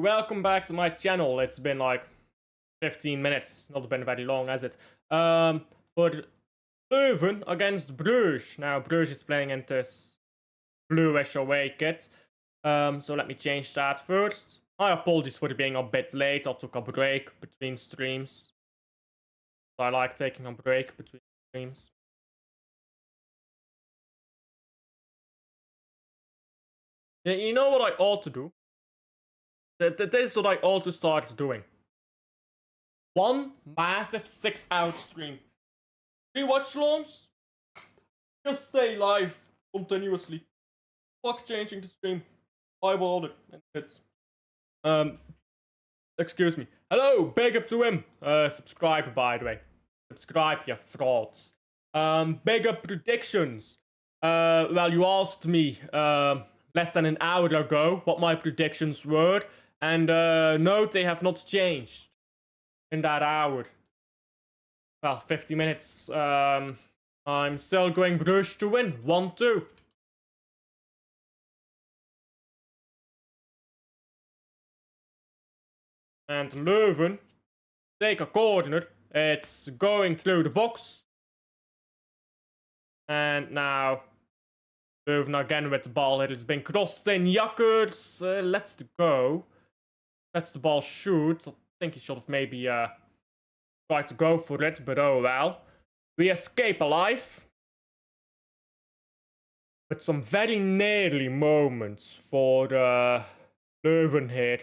welcome back to my channel. It's been like 15 minutes, not been very long, has it? For Leuven against Brugge. Now, Brugge is playing in this bluish away kit. So let me change that first. My apologies for being a bit late. I took a break between streams. I like taking a break between streams. Yeah, you know what I ought to do? This is what I ought to start doing. One massive 6-hour stream. 3 watchalongs. Just stay live continuously. Fuck changing the stream. I will order and it. Excuse me. Hello, big up to him. Subscribe by the way. Subscribe, you frauds. Big up predictions. Well, you asked me less than an hour ago what my predictions were, and no, they have not changed in that hour. Well, 50 minutes. I'm still going Brugge to win. 1-2. And Leuven take a corner. It's going through the box. And now Leuven again with the ball. It's been crossed in. Jakkers lets it go. Lets the ball shoot. I think he should have maybe tried to go for it, but oh well. We escape alive. With some very nearly moments for Leuven here.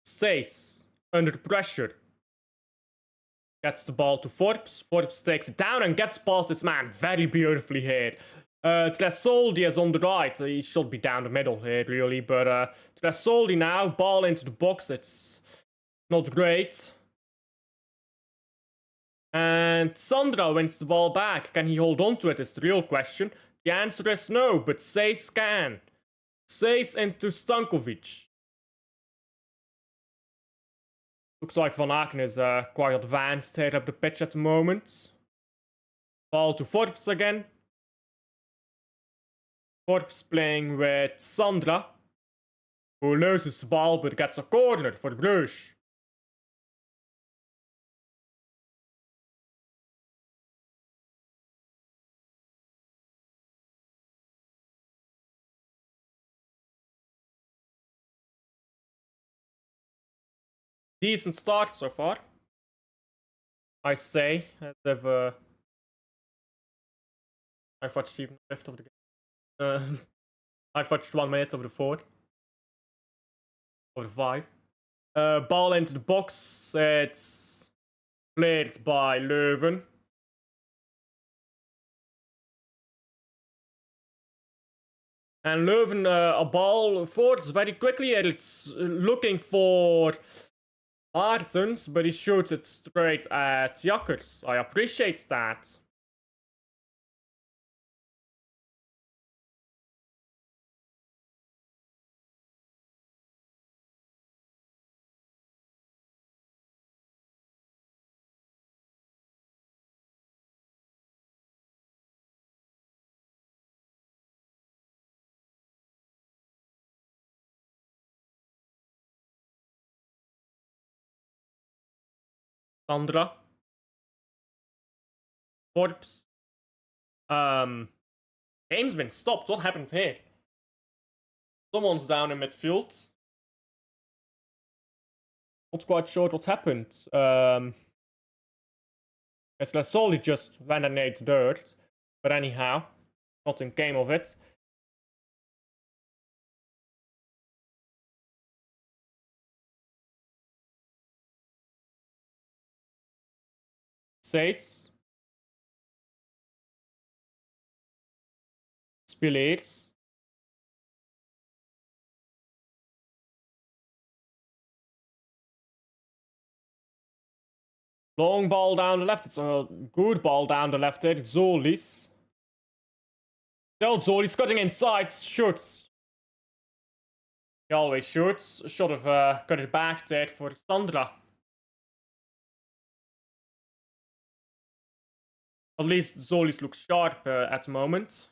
Says under pressure. Gets the ball to Forbes. Forbes takes it down and gets past this man very beautifully here. Tresoldi is on the right. He should be down the middle here, really. But Tresoldi now, ball into the box. It's not great. And Sandra wins the ball back. Can he hold on to it is the real question. The answer is no, but Says can. Says into Stankovic. Looks like Van Aken is quite advanced here up the pitch at the moment. Ball to Forbes again. Forbes playing with Sandra, who loses the ball but gets a corner for Brugge. Decent start so far, I'd say. I've watched even a fifth of the game. I've watched 1 minute of the fourth. Of the 5. Ball into the box. It's played by Leuven. And Leuven, a ball forwards very quickly. It's looking for Martens, but he shoots it straight at Jakkers. I appreciate that. Sandra. Forbes. Game's been stopped. What happened here? Someone's down in midfield. Not quite sure what happened. It's solely just vandalate dirt. But anyhow, nothing came of it. Says. Spileers. Long ball down the left. It's a good ball down the left there. It's Zolis. Still Zolis cutting inside. Shoots. He always shoots. Should have cut it back there for Sandra. At least Zolis looks sharp at the moment.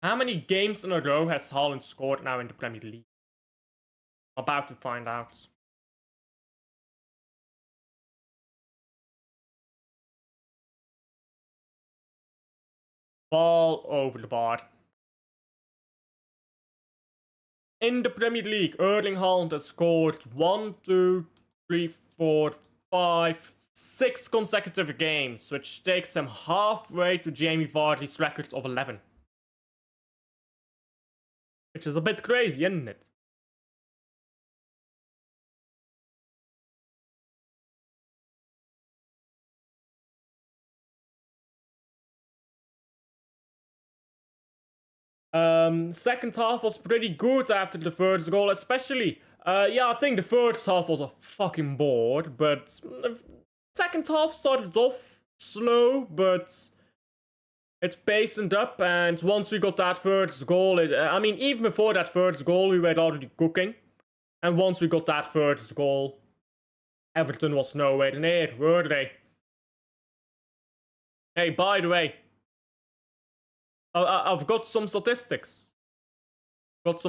How many games in a row has Haaland scored now in the Premier League? About to find out. Ball over the bar. In the Premier League, Erling Haaland has scored 1, 2, 3, 4, 5, 6 consecutive games, which takes him halfway to Jamie Vardy's record of 11. Which is a bit crazy, isn't it? Second half was pretty good after the first goal, especially. Yeah, I think the first half was a fucking bore, but second half started off slow, but it paced up, and once we got that first goal, I mean, even before that first goal, we were already cooking. And once we got that first goal, Everton was nowhere near, were they? Hey, by the way, I've got some statistics. Would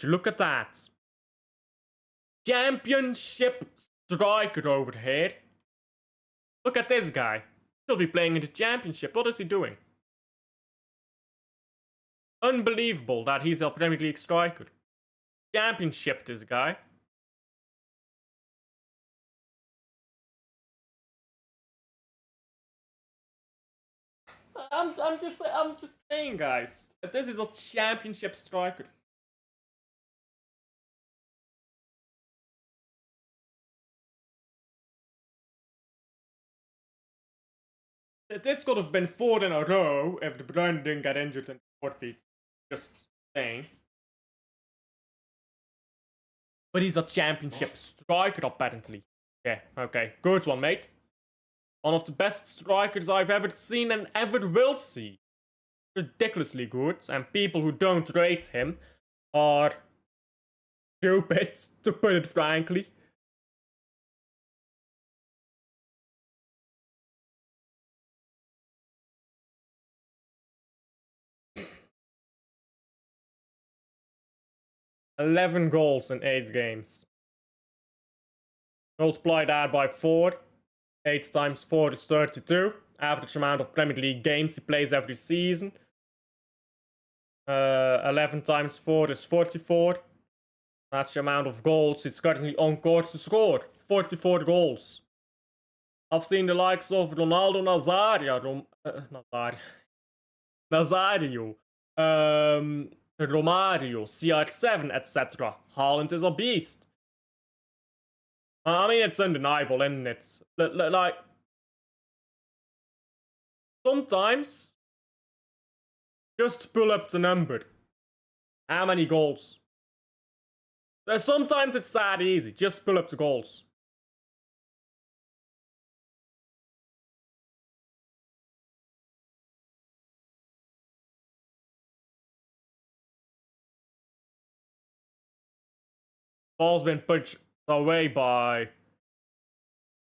you look at that? Championship striker over here. Look at this guy. He'll be playing in the championship. What is he doing? Unbelievable that he's a Premier League striker. Championship, this guy. I'm just saying, guys, that this is a championship striker. This could have been 4 in a row if De Bruyne didn't get injured in the 40th. Just saying. But he's a championship striker, apparently. Yeah, okay. Good one, mate. One of the best strikers I've ever seen and ever will see. Ridiculously good, and people who don't rate him are stupid, to put it frankly. $11 goals in 8 games. Multiply that by 4. 8 times 4 is 32. Average amount of Premier League games he plays every season. 11 times 4 is 44. That's the amount of goals he's currently on course to score. 44 goals. I've seen the likes of Ronaldo Nazario, Romario, CR7, etc. Haaland is a beast. I mean, it's undeniable, isn't it? Like, sometimes, just pull up the number. How many goals? Sometimes it's that easy. Just pull up the goals. Ball's been punched away by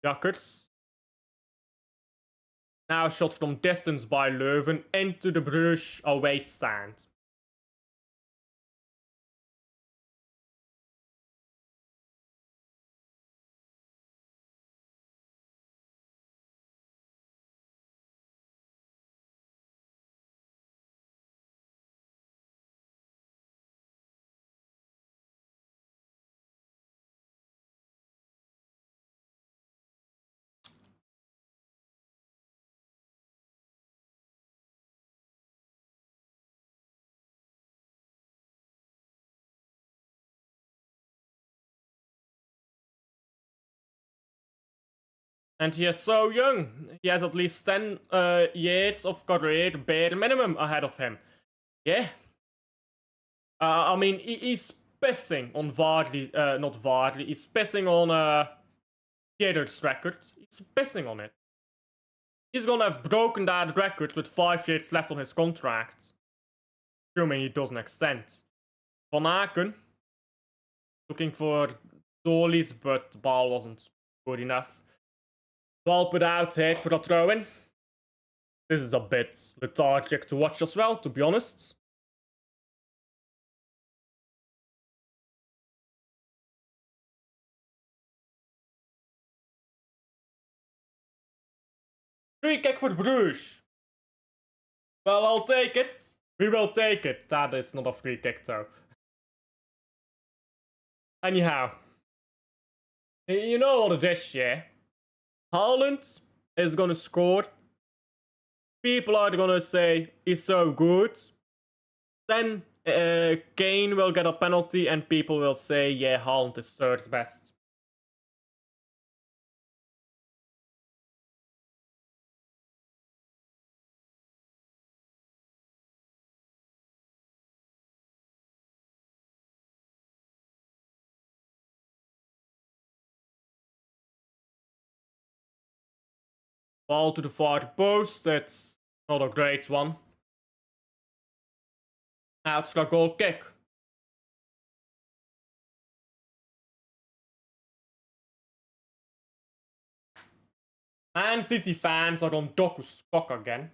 Jakkers. Now shot from distance by Leuven into the Brugge away stand. And he is so young. He has at least 10 years of career bare minimum ahead of him. Yeah, I mean, he's pissing on Vardy, not Vardy, he's pissing on Theater's record. He's pissing on it. He's gonna have broken that record with 5 years left on his contract. Assuming he doesn't extend. Van Aken, looking for goalies, but the ball wasn't good enough. Ball put out here for a throw-in. This is a bit lethargic to watch as well, to be honest. Free kick for Brugge. Well, I'll take it. We will take it. That is not a free kick, though. Anyhow. You know what it is, yeah? Haaland is gonna score. People are gonna say he's so good. Then Kane will get a penalty and people will say, yeah, Haaland is third best. Ball to the far post, that's not a great one. Out for a goal kick. Man City fans are on Doku's cock again.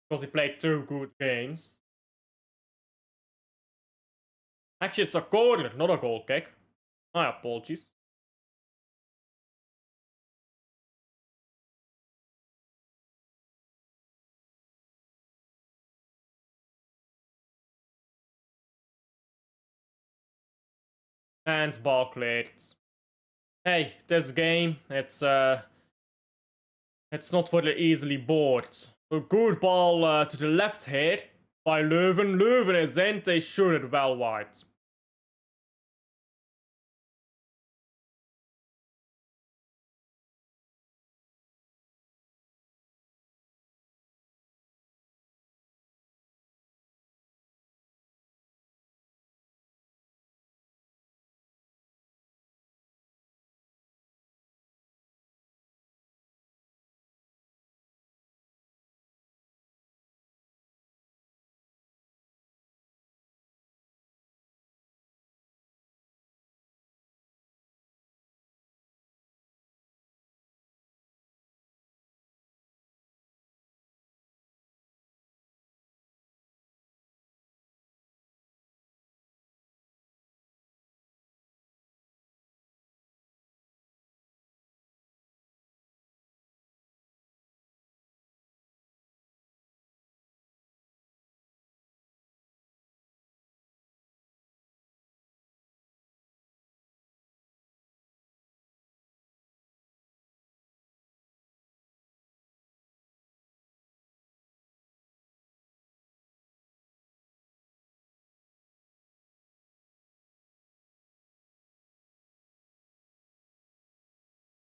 Because he played 2 good games. Actually, it's a corner, not a goal kick. My apologies. And ball cleared. Hey, this game, it's not very easily bored. A good ball to the left here by Leuven. Leuven is in, they shoot it well wide.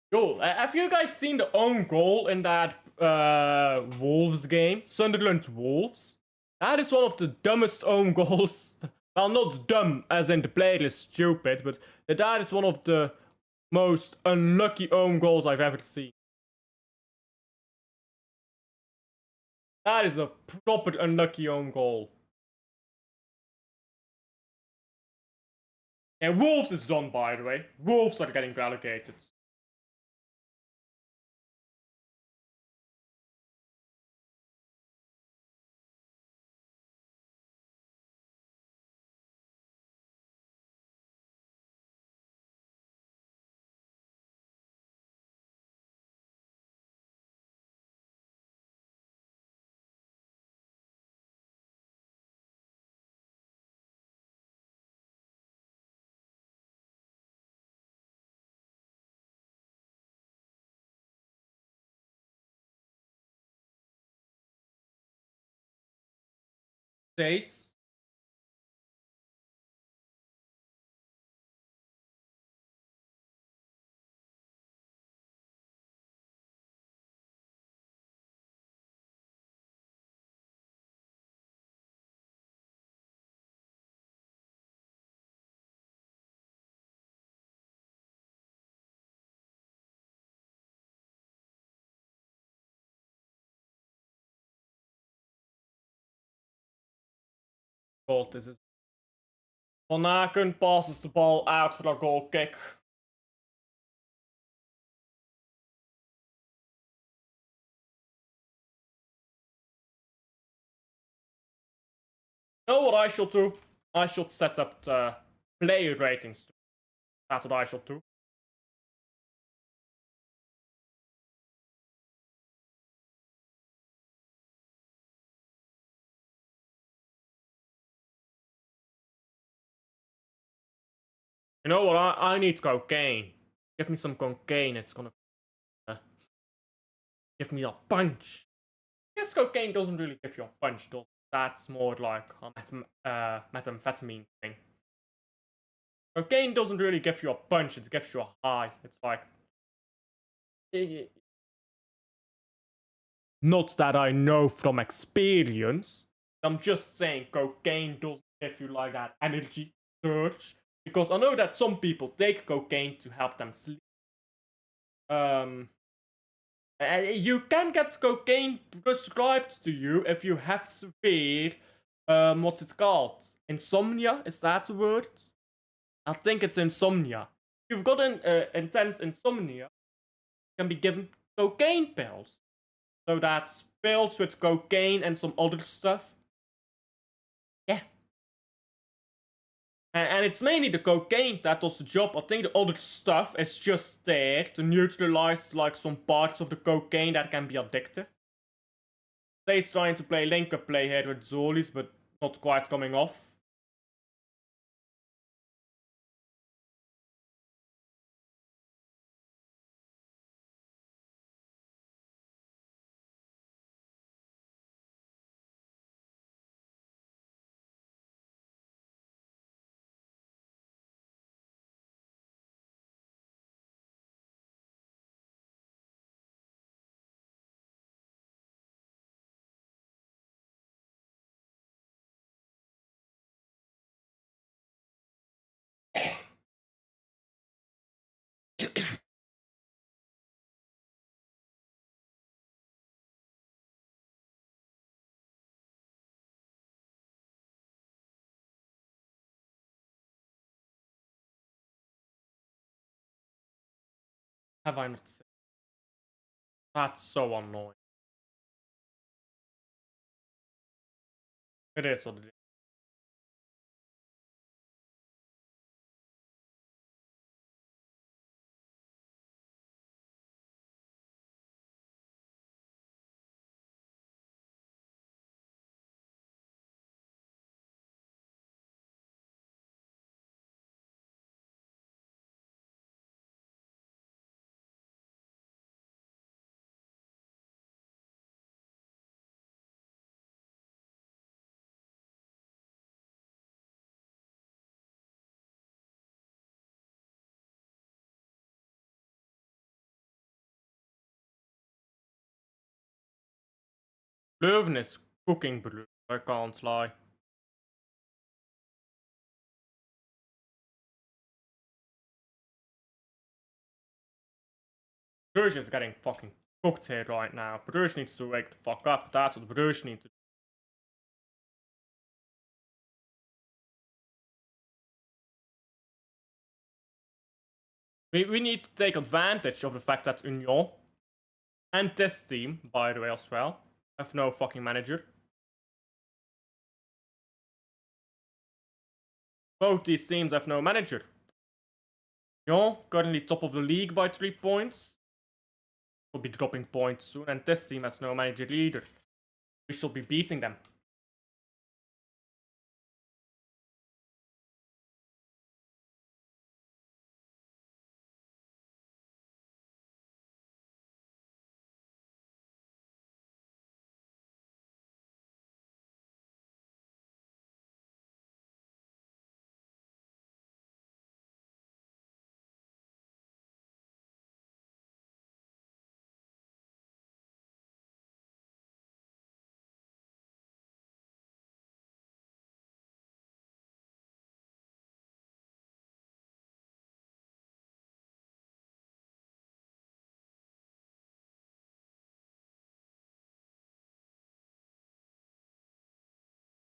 Yo, have you guys seen the own goal in that Wolves game? Sunderland Wolves? That is one of the dumbest own goals. Well, not dumb as in the player is stupid, but that is one of the most unlucky own goals I've ever seen. That is a proper unlucky own goal. And Wolves is done, by the way. Wolves are getting relegated. Days. goal this is. Van Aken passes the ball out for a goal kick. You know what I should do? I should set up the player ratings. That's what I should do. You know what? I need cocaine. Give me some cocaine. It's gonna give me a punch. I guess cocaine doesn't really give you a punch, though. That's more like a methamphetamine thing. Cocaine doesn't really give you a punch, it gives you a high. It's like... Not that I know from experience. I'm just saying cocaine doesn't give you like that energy surge. Because I know that some people take cocaine to help them sleep. You can get cocaine prescribed to you if you have severe, what's it called? Insomnia? Is that the word? I think it's insomnia. If you've got an intense insomnia, you can be given cocaine pills. So that's pills with cocaine and some other stuff. Yeah. And it's mainly the cocaine that does the job. I think the other stuff is just there to neutralize like some parts of the cocaine that can be addictive. He's trying to play link-up play here with Zolis, but not quite coming off. Have I not said? That's so annoying. It is what it is. Leuven is cooking blue, I can't lie. Brugge is getting fucking cooked here right now. Brugge needs to wake the fuck up. That's what Brugge needs to do. We need to take advantage of the fact that Union and this team, by the way, as well, have no fucking manager. Both these teams have no manager. Union, currently top of the league by 3 points. Will be dropping points soon, and this team has no manager either. We should be beating them.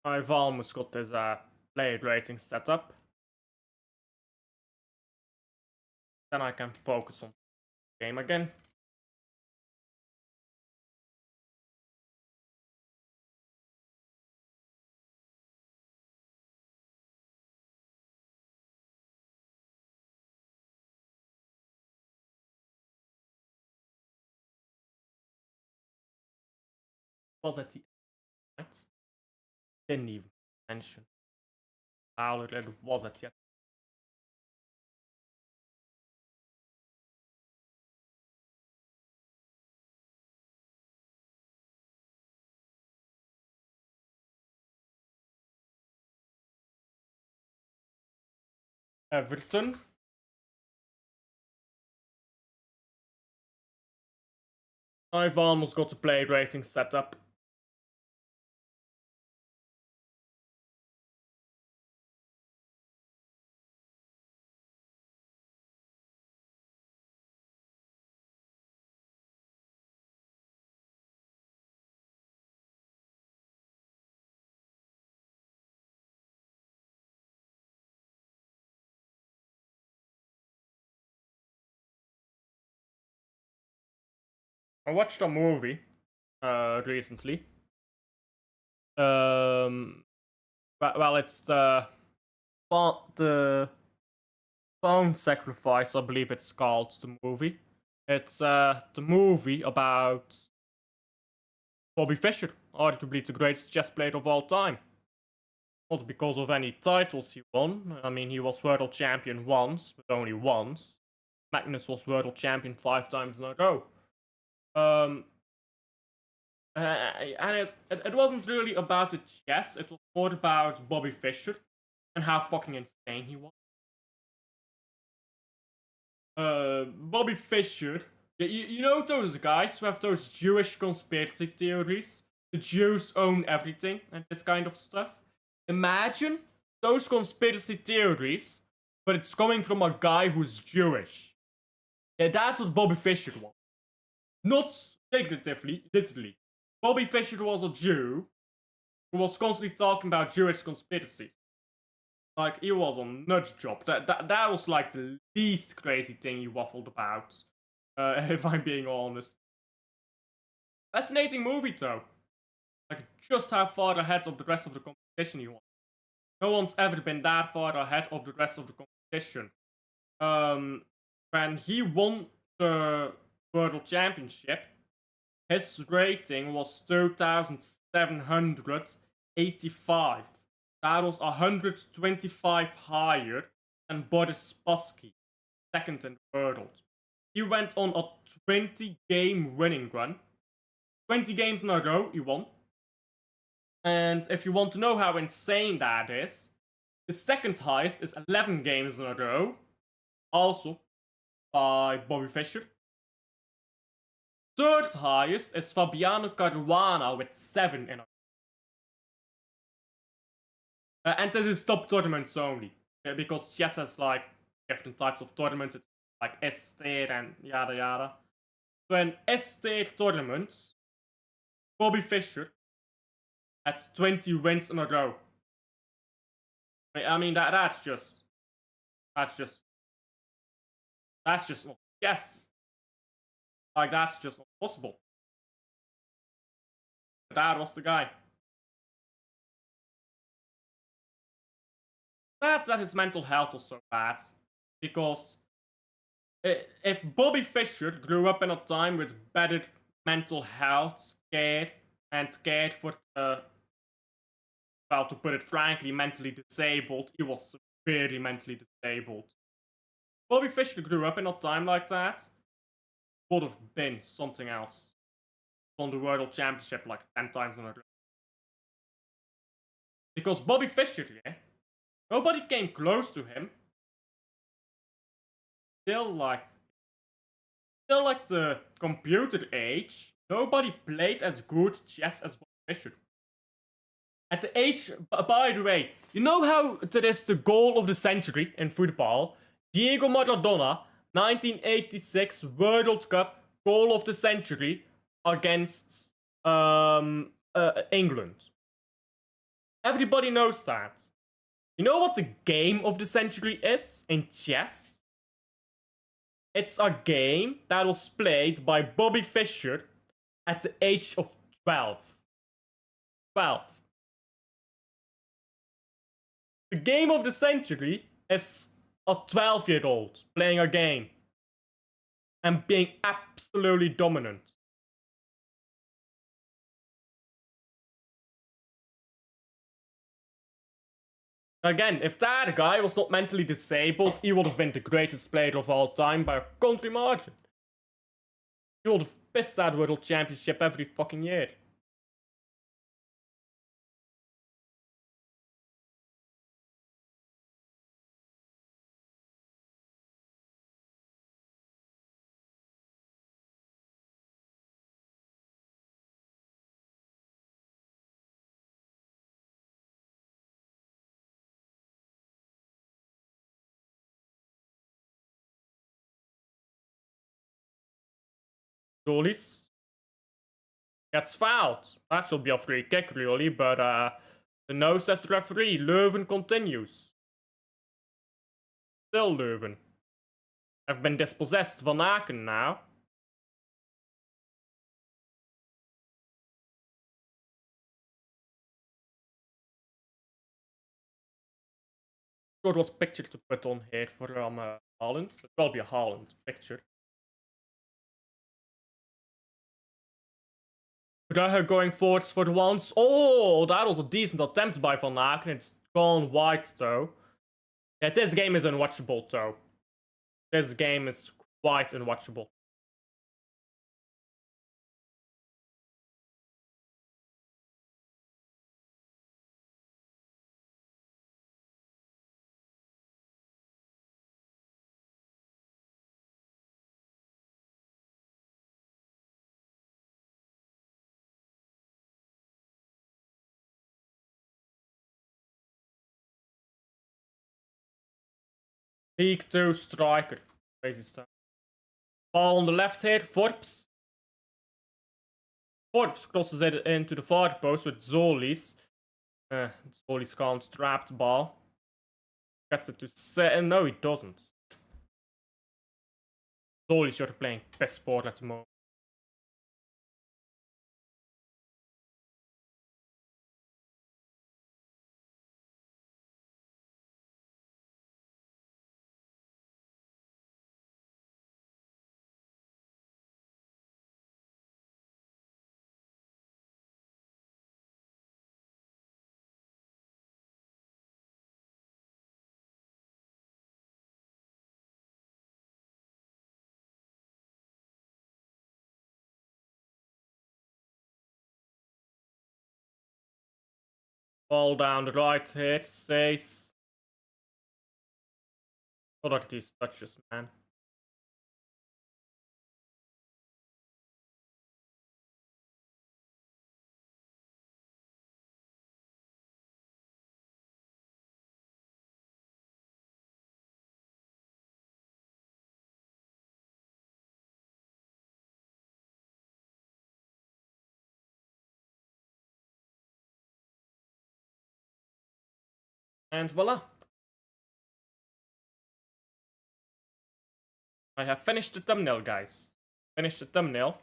I've almost got this player rating set up. Then I can focus on the game again. Was at the end. Didn't even mention how it was at yet. Everton. I've almost got the player rating set up. I watched a movie recently. Well, it's the Phone Sacrifice, I believe it's called, the movie. It's the movie about Bobby Fischer, arguably the greatest chess player of all time. Not because of any titles he won. I mean, he was world champion once, but only once. Magnus was world champion 5 times in a row. And it wasn't really about the chess, it was more about Bobby Fischer and how fucking insane he was. Bobby Fischer, you know those guys who have those Jewish conspiracy theories? The Jews own everything and this kind of stuff. Imagine those conspiracy theories, but it's coming from a guy who's Jewish. Yeah, that's what Bobby Fischer was. Not figuratively, literally. Bobby Fischer was a Jew who was constantly talking about Jewish conspiracies. Like, he was a nut job. That was like the least crazy thing he waffled about. If I'm being honest. Fascinating movie though. Like, just how far ahead of the rest of the competition he was. No one's ever been that far ahead of the rest of the competition. When he won the World Championship, his rating was 2,785. That was 125 higher than Boris Spassky, second in the world. He went on a 20-game winning run. 20 games in a row he won. And if you want to know how insane that is, the second highest is 11 games in a row, also by Bobby Fischer. Third highest is Fabiano Caruana with 7 in a row. And this is top tournaments only, because chess has like different types of tournaments. It's like S-tier and yada yada. So in S-tier tournaments, Bobby Fischer had 20 wins in a row. I mean that's just not chess. Like, that's just not possible. That was the guy. That's that his mental health was so bad. Because if Bobby Fischer grew up in a time with better mental health care and cared for, well, to put it frankly, mentally disabled, he was severely mentally disabled. Bobby Fischer grew up in a time like that, would have been something else. Won the World Championship like 10 times in a row. Because Bobby Fischer, yeah, nobody came close to him. Still like the computer age, nobody played as good chess as Bobby Fischer. At the age, by the way, you know how there is the goal of the century in football? Diego Maradona, 1986 World Cup goal of the century against England. Everybody knows that. You know what the game of the century is in chess? It's a game that was played by Bobby Fischer at the age of 12. 12. The game of the century is a 12-year-old playing a game and being absolutely dominant. Again, if that guy was not mentally disabled, he would have been the greatest player of all time by a country margin. He would have pissed that World Championship every fucking year. Goalies gets fouled. That should be a free kick, really, but the no says the referee. Leuven continues. Still Leuven. Have been dispossessed. Van Aken now. Sure what picture to put on here for Haaland. It will be a Haaland picture. Brugge going forwards for the once. Oh, that was a decent attempt by Van Aken. It's gone wide though. Yeah, this game is unwatchable though. This game is quite unwatchable. League 2 striker. Crazy stuff. Ball on the left here. Forbes. Forbes crosses it into the far post with Zolis. Zolis can't trap the ball. Gets it to set. No, he doesn't. Zolis, you're playing best sport at the moment. Ball down the right here. Says. What are these touches, man? And voila. I have finished the thumbnail, guys. Finished the thumbnail.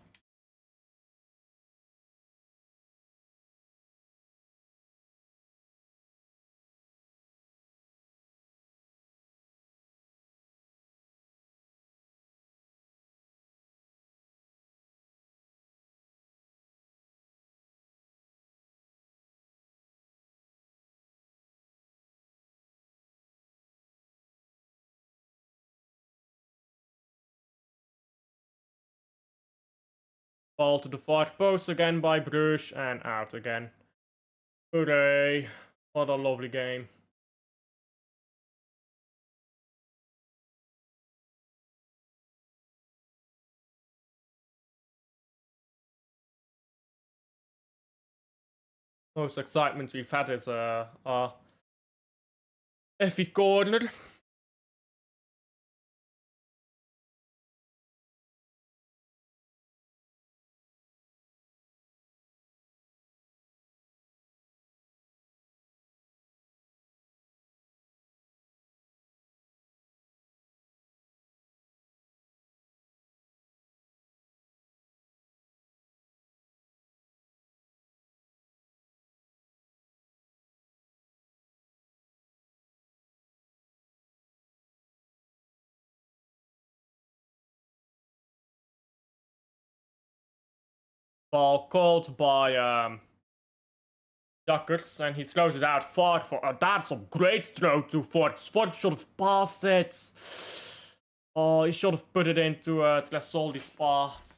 Ball to the far post again by Brugge and out again. Hooray. What a lovely game. Most excitement we've had is iffy corner. ball caught by Duckers, and he throws it out far for. That's a great throw to Ford. Ford should have passed it. Oh, he should have put it into the soldy spot.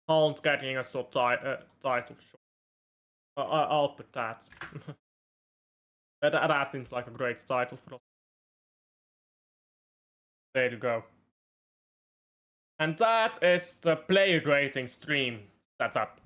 Holland getting a title shot. I'll put that. That seems like a great title for us. There you go. And that is the player rating stream setup.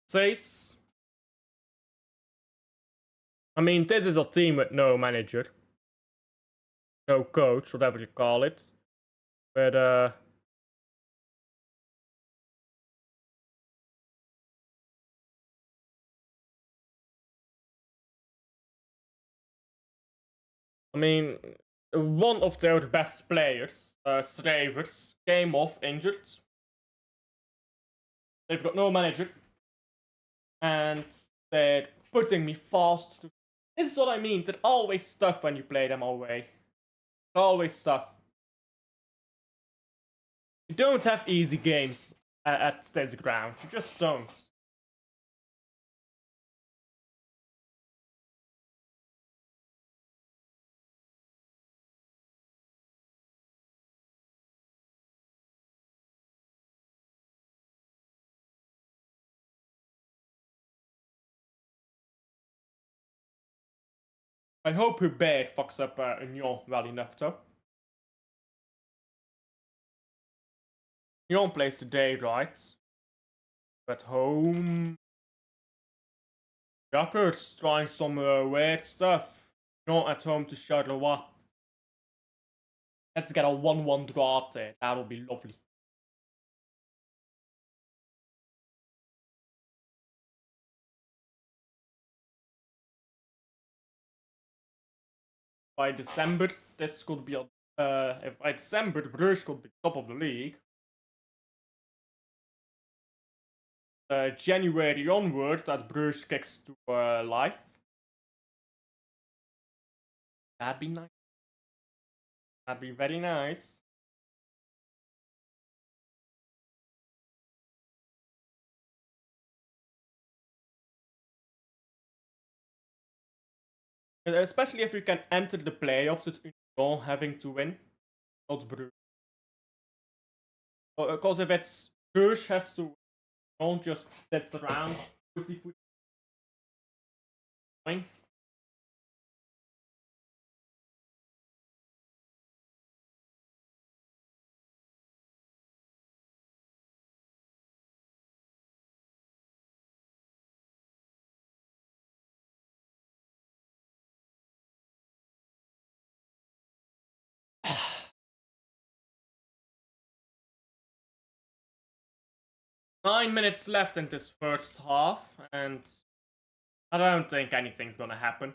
Says, I mean, this is a team with no manager, no coach, whatever you call it. But I mean, one of their best players, Stravers, came off injured. They've got no manager, and they're putting me fast. This is what I mean. There's always stuff when you play them away. Always stuff. You don't have easy games at this ground. You just don't. I hope Hubert fucks up Union well enough, though. Union plays today, right? At home. Yuckers trying some weird stuff. Not at home to Charleroi. Let's get a 1-1 draw there. That'll be lovely. By December, this could be if by December, Brugge could be top of the league. January onward, that Brugge kicks to life. That'd be nice. That'd be very nice. Especially if you can enter the playoffs with Union having to win, not Brugge. Because if it's Brugge has to, don't just sits around pussyfoot. Fine. 9 minutes left in this first half, and I don't think anything's gonna happen.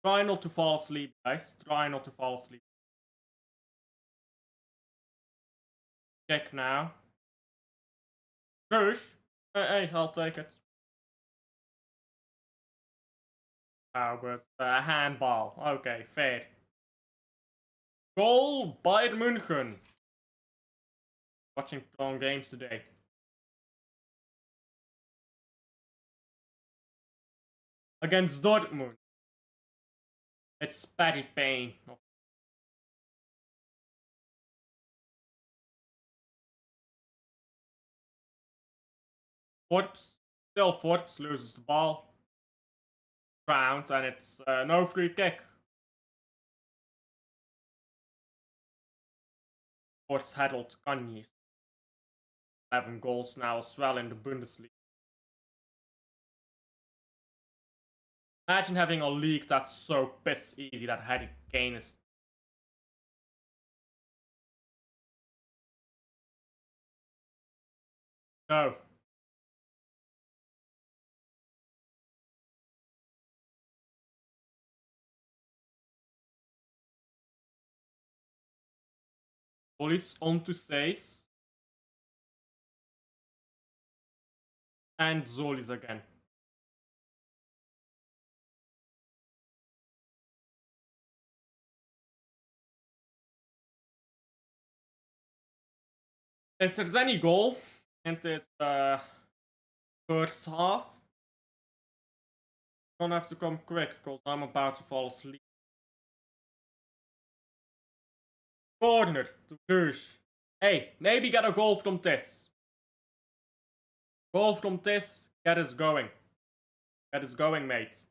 Try not to fall asleep, guys. Try not to fall asleep. Kick now. Push. Hey, I'll take it. Oh, but handball. Okay, fair. Goal, Bayern München. Watching long games today. Against Dortmund. It's Paddy Payne. Forbes. Still Forbes loses the ball. Round, and it's no free kick. Forbes Harold Kanye. 11 goals now as well in the Bundesliga. Imagine having a league that's so piss easy that Harry Kane is. No. Police on to Says. And Zolis again. If there's any goal, and it's first half, don't have to come quick, because I'm about to fall asleep. Corner to Bruges. Hey, maybe get a goal from this. Goal from this, get us going. Get us going, mate.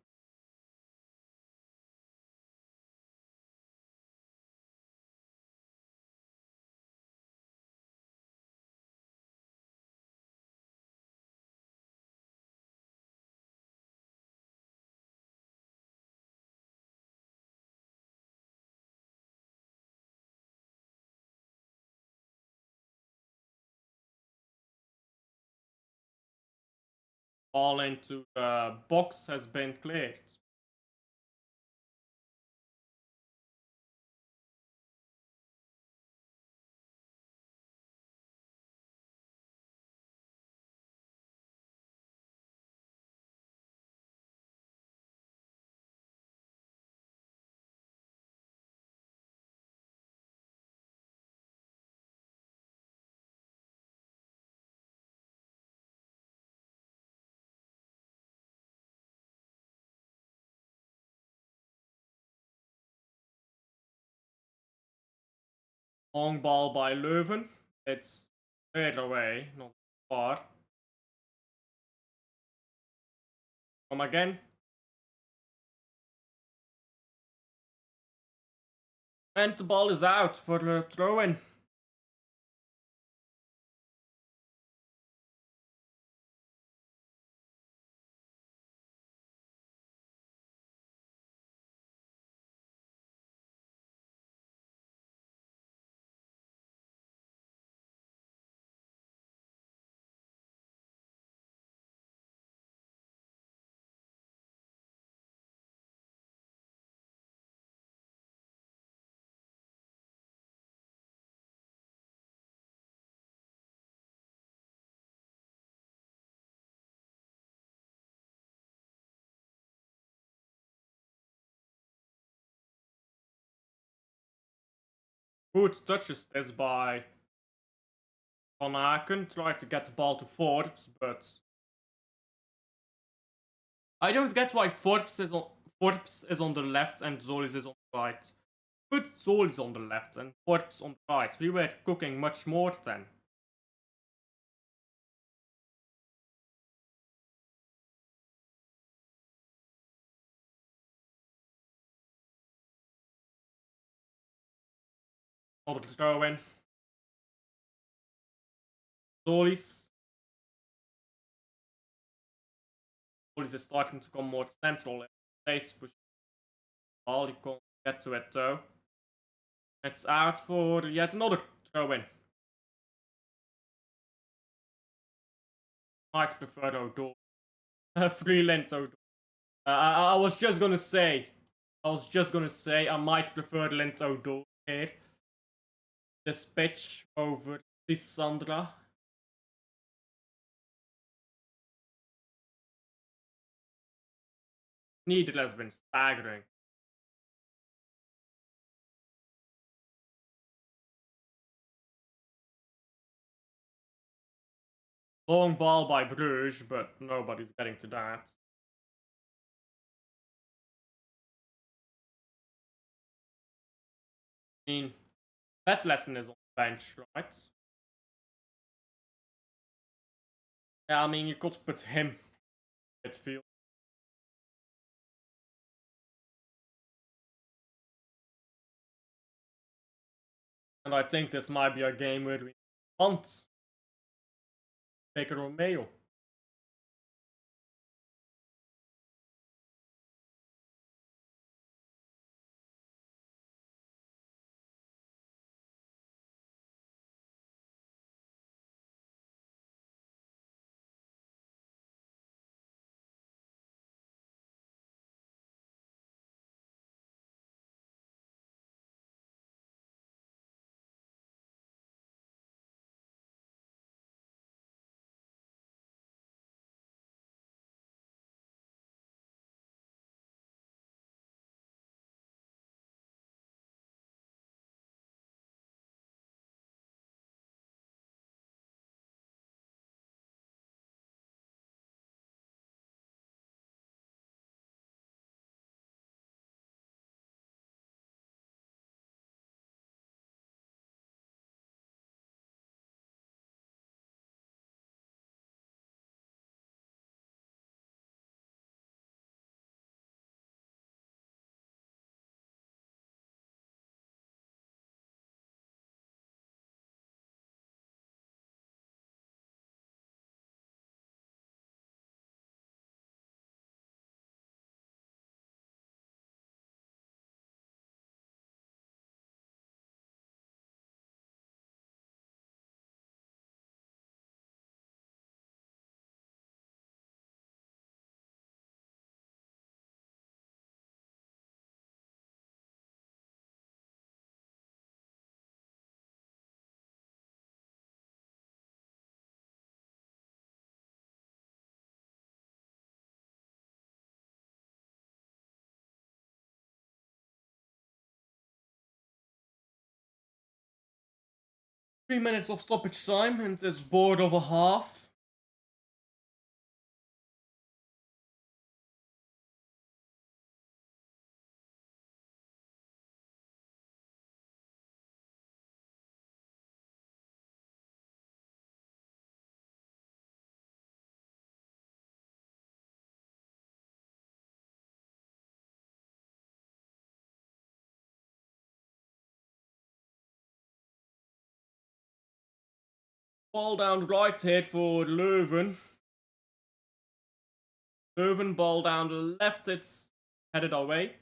Ball into the box has been cleared. Long ball by Leuven. It's further away, not far. Come again. And the ball is out for the throw-in. Good touches this by Van Aken. Tried to get the ball to Forbes, but I don't get why Forbes is on the left and Zolis is on the right. Put Zolis on the left and Forbes on the right. We were cooking much more then. Over the throw-in. Zolis. Zolis is starting to come more central. Stays push. Ball, he can't get to it though. It's out for yet another throw-in. Might prefer O'Donnell. Freelance O'Donnell. I was just gonna say. I was just gonna say I might prefer the Linto here. This pitch over Sandra. Neither has been staggering. Long ball by Brugge, but nobody's getting to that. I mean, that lesson is on the bench, right? Yeah, I mean, you could put him at field. And I think this might be a game where we want Baker Romeo. Minutes of stoppage time and this board of a half. Ball down right here for Leuven. Leuven ball down left, it's headed away.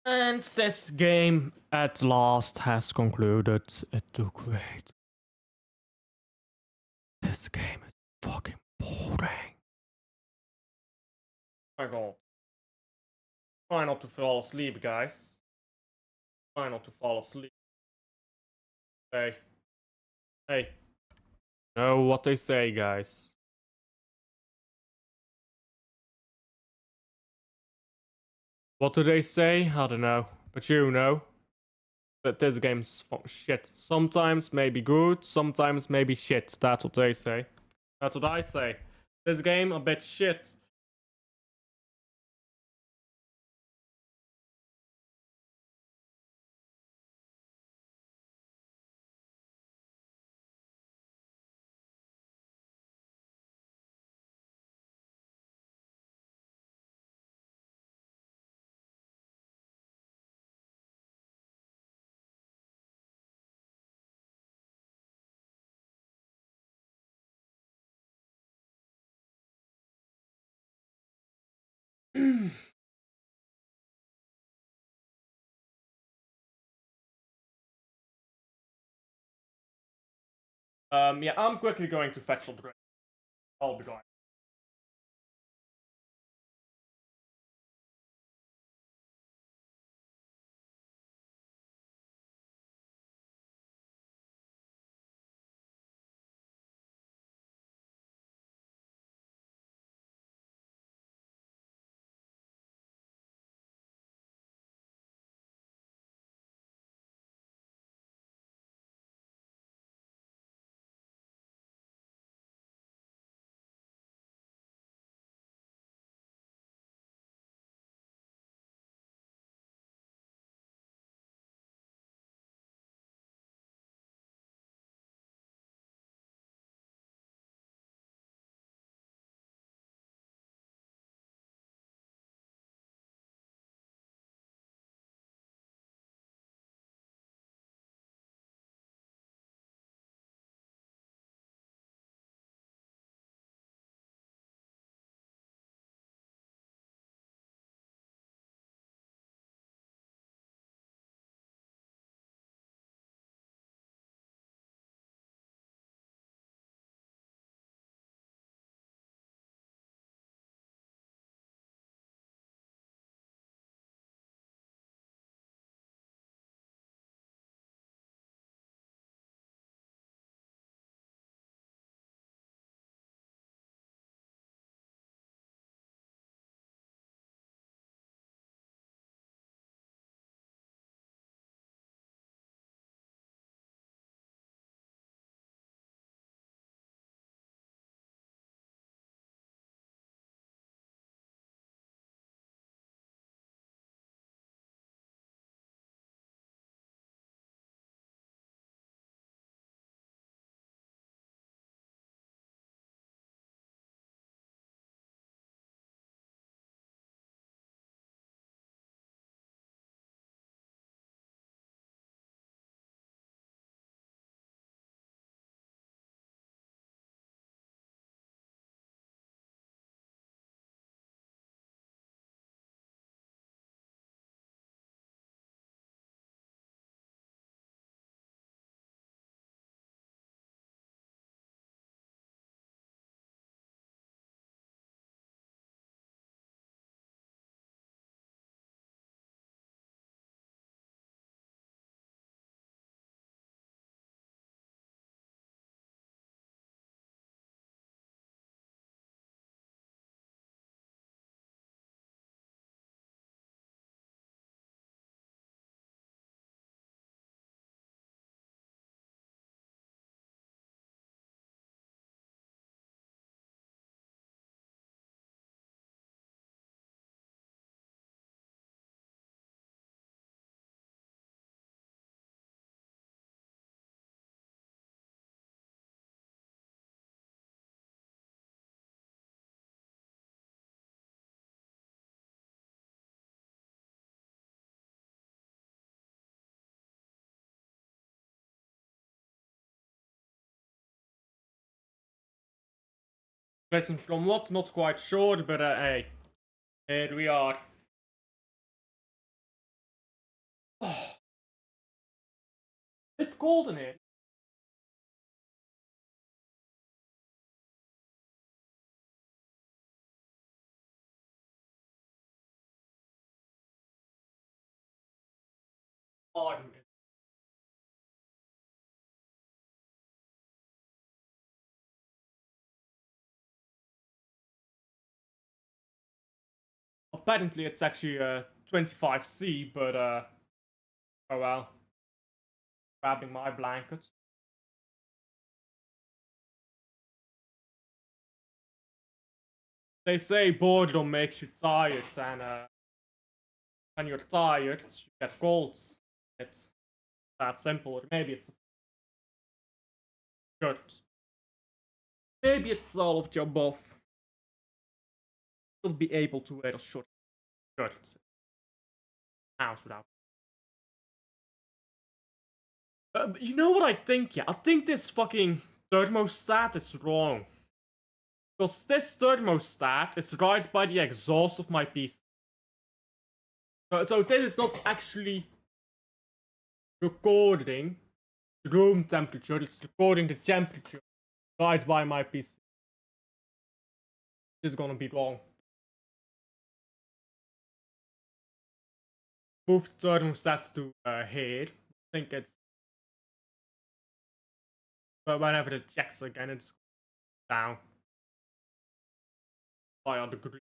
And this game at last has concluded. It took wait. This game is fucking boring. My god. Try not to fall asleep, guys. Try not to fall asleep. Hey. Hey. Know what they say, guys. What do they say? I don't know. But you know that this game's shit. Sometimes maybe good, sometimes maybe shit. That's what they say. That's what I say. This game a bit shit. Yeah, I'm quickly going to fetch a drink. I'll be going. Listen, from what? Not quite sure, but hey. Here we are. Oh, it's cold in here. apparently it's actually 25C, but oh well. Grabbing my blanket. They say boredom makes you tired, and when you're tired, you get colds. It's that simple. Or maybe it's a shirt. Maybe it's all of the above. You'll be able to wear a short shirt. House without. You know what I think? Yeah, I think this fucking thermostat is wrong. Because this thermostat is right by the exhaust of my PC. So this is not actually recording the room temperature, it's recording the temperature right by my PC. This is gonna be wrong. Move the thermostats to here. I think it's... But whenever it checks again, it's down. By a degree.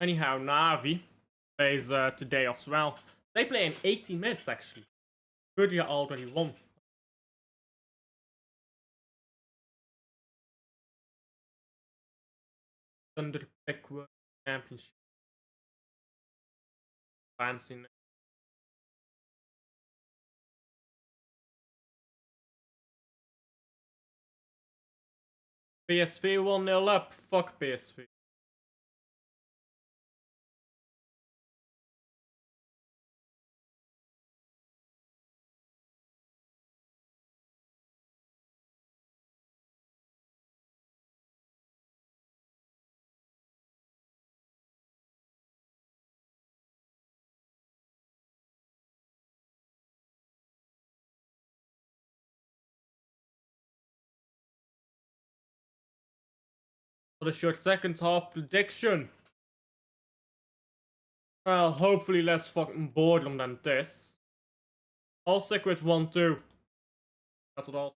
Anyhow, Navi plays today as well. They play in 18 minutes actually. Brugge already won. Under the Pickwood Championship. Fancy. PSV 1-0 up. Fuck PSV. For the short second half prediction. Well, hopefully less fucking boredom than this. I'll stick with 1-2. That's what I'll...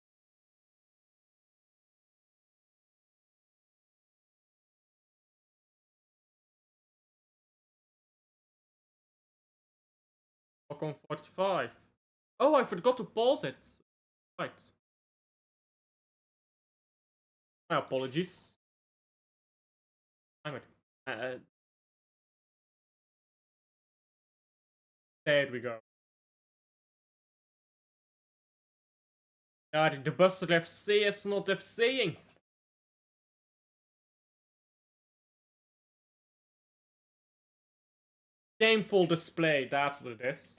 Fuck on 45. Oh, I forgot to pause it. Right. My apologies. There we go. Ja, de Buster FC is not FCing. Shameful display, that's what it is.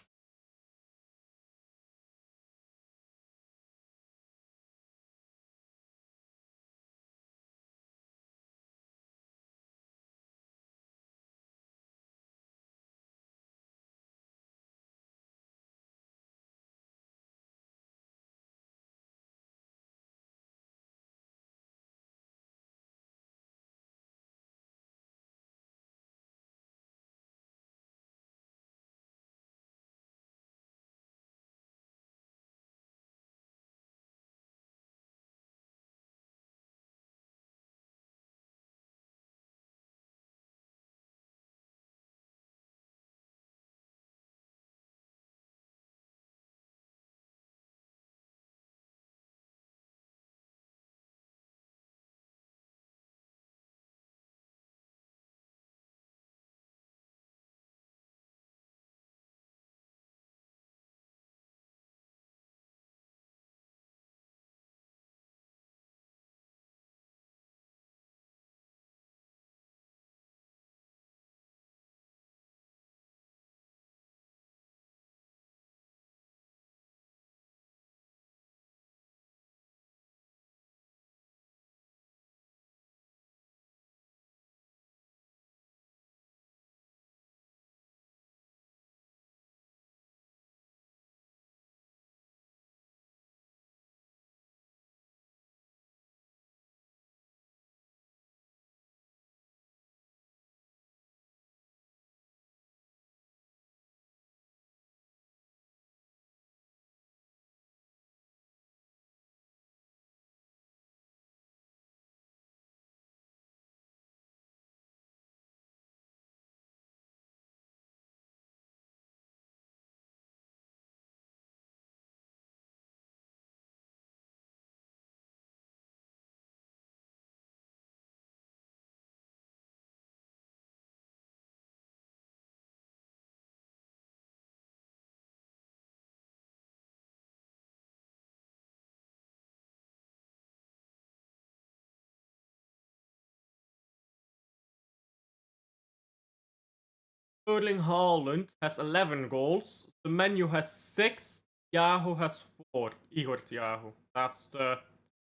Erling Haaland has 11 goals. The menu has 6. Yahoo has 4. Igor Thiago. That's the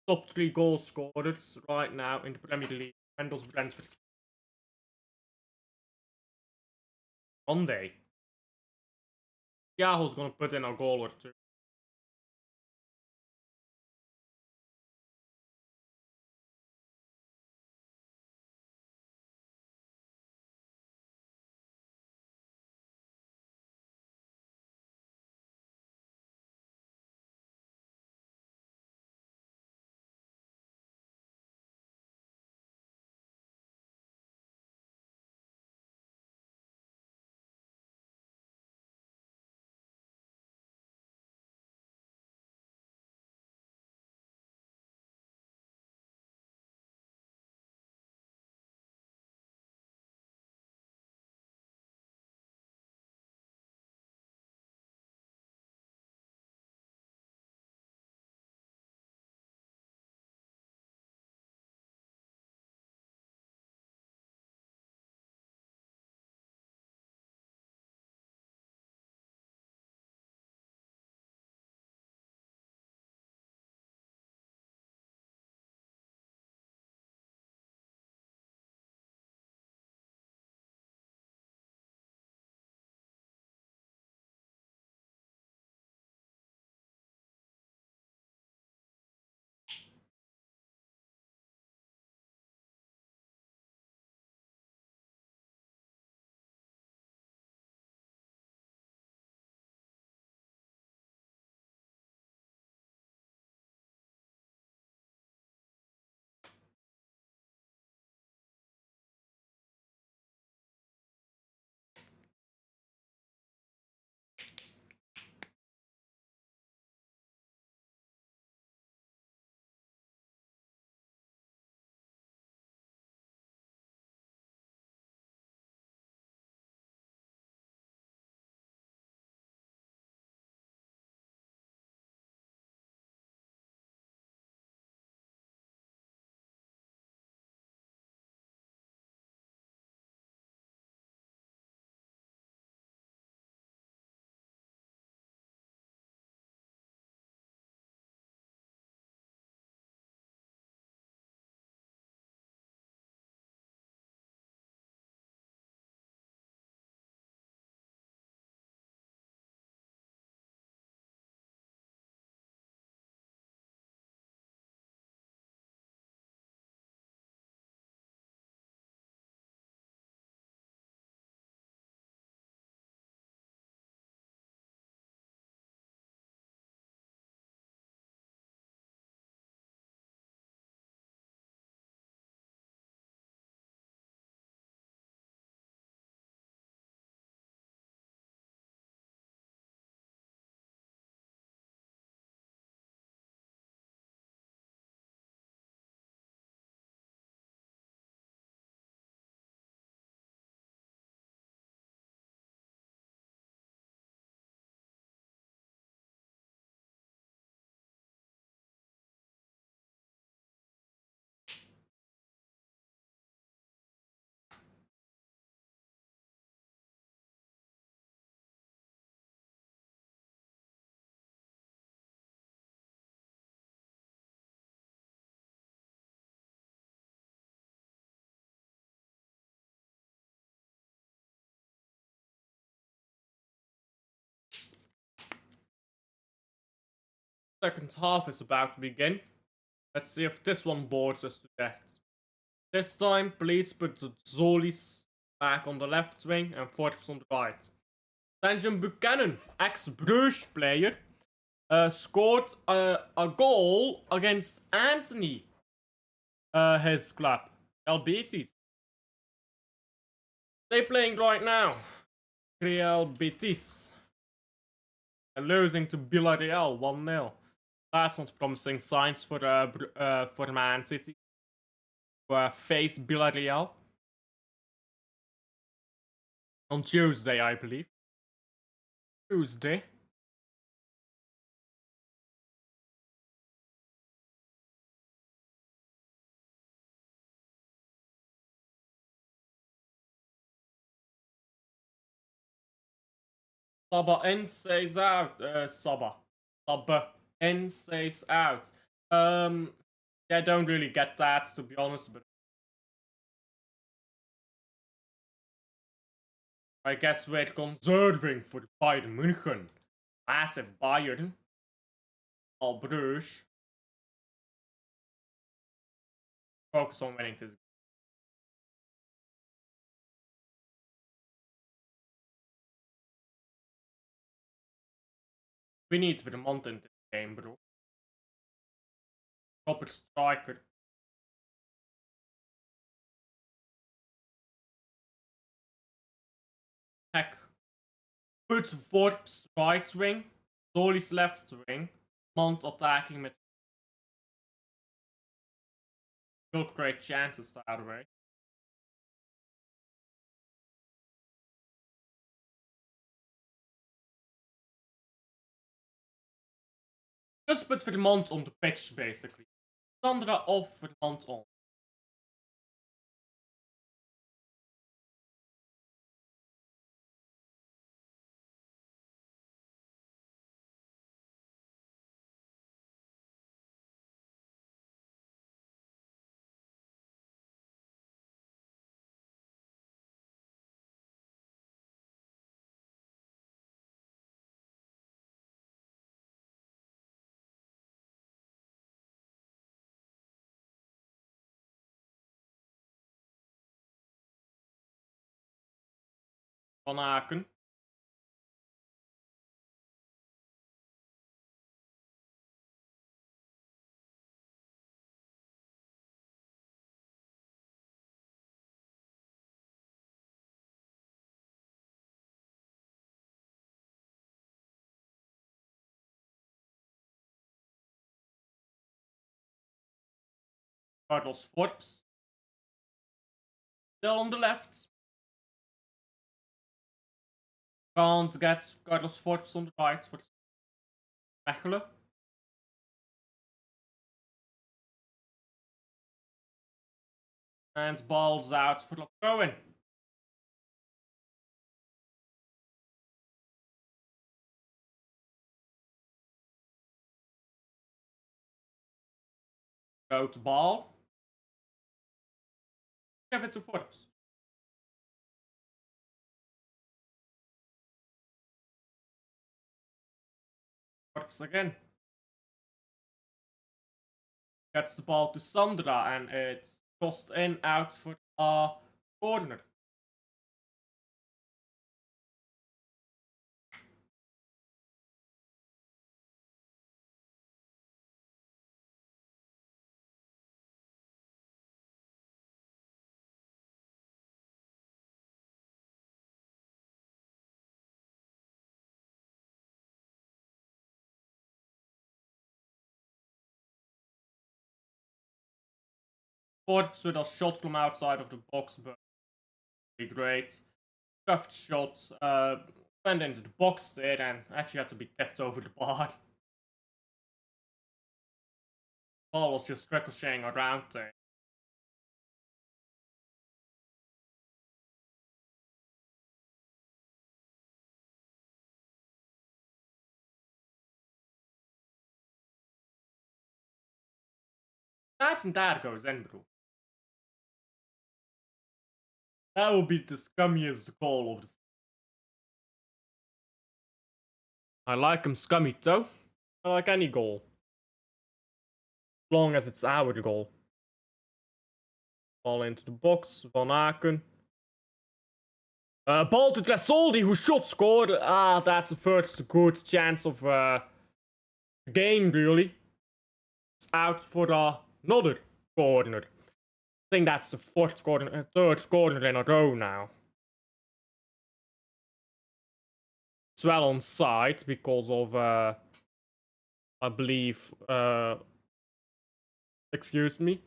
top 3 goal scorers right now in the Premier League. And those Brentford. One day, Yahoo's gonna put in a goal or two. Second half is about to begin. Let's see if this one bores us to death. This time, please put the Zolis back on the left wing and Forbes on the right. Sanjin Buchanan, ex-Bruges player, scored a goal against Anthony, his club, El Betis. They're playing right now. Real Betis. Losing to Villarreal 1-0. That's not promising signs for Man City. Face Villarreal on Tuesday, I believe. Tuesday. Sabba in stays out. Sabba. Sabba in stays out. Yeah, I don't really get that, to be honest, but I guess we're conserving for Bayern München. Massive Bayern. Al Bruges. Focus on winning this. We need Vermont in this game, bro. Proper striker. Heck. Put Forbes right wing. Zoli's left wing. Mount attacking with real great chances that way. Just put Vermont on the pitch, basically. Sandra off, Vermont on. Van Aken. Carlos Forbes. Still on the left. Can't get Carlos Forbes on the right for Mechelen. And balls out for Leuven. Go to ball. Give it to Forbes. Forbes again. Gets the ball to Sandra and it's crossed in out for a corner. Forbes with a shot from outside of the box, but really great. Cuffed shot, went into the box there and actually had to be tipped over the bar. Ball was just ricocheting around there. Imagine that goes in, bro. That would be the scummiest goal of the season. I like him scummy though. I like any goal. As long as it's our goal. Ball into the box, Van Aken. Ball to Tresoldi, who should score. That's the first good chance of the game, really. It's out for another corner. I think that's the third corner in a row now. It's well on side because of, I believe, excuse me,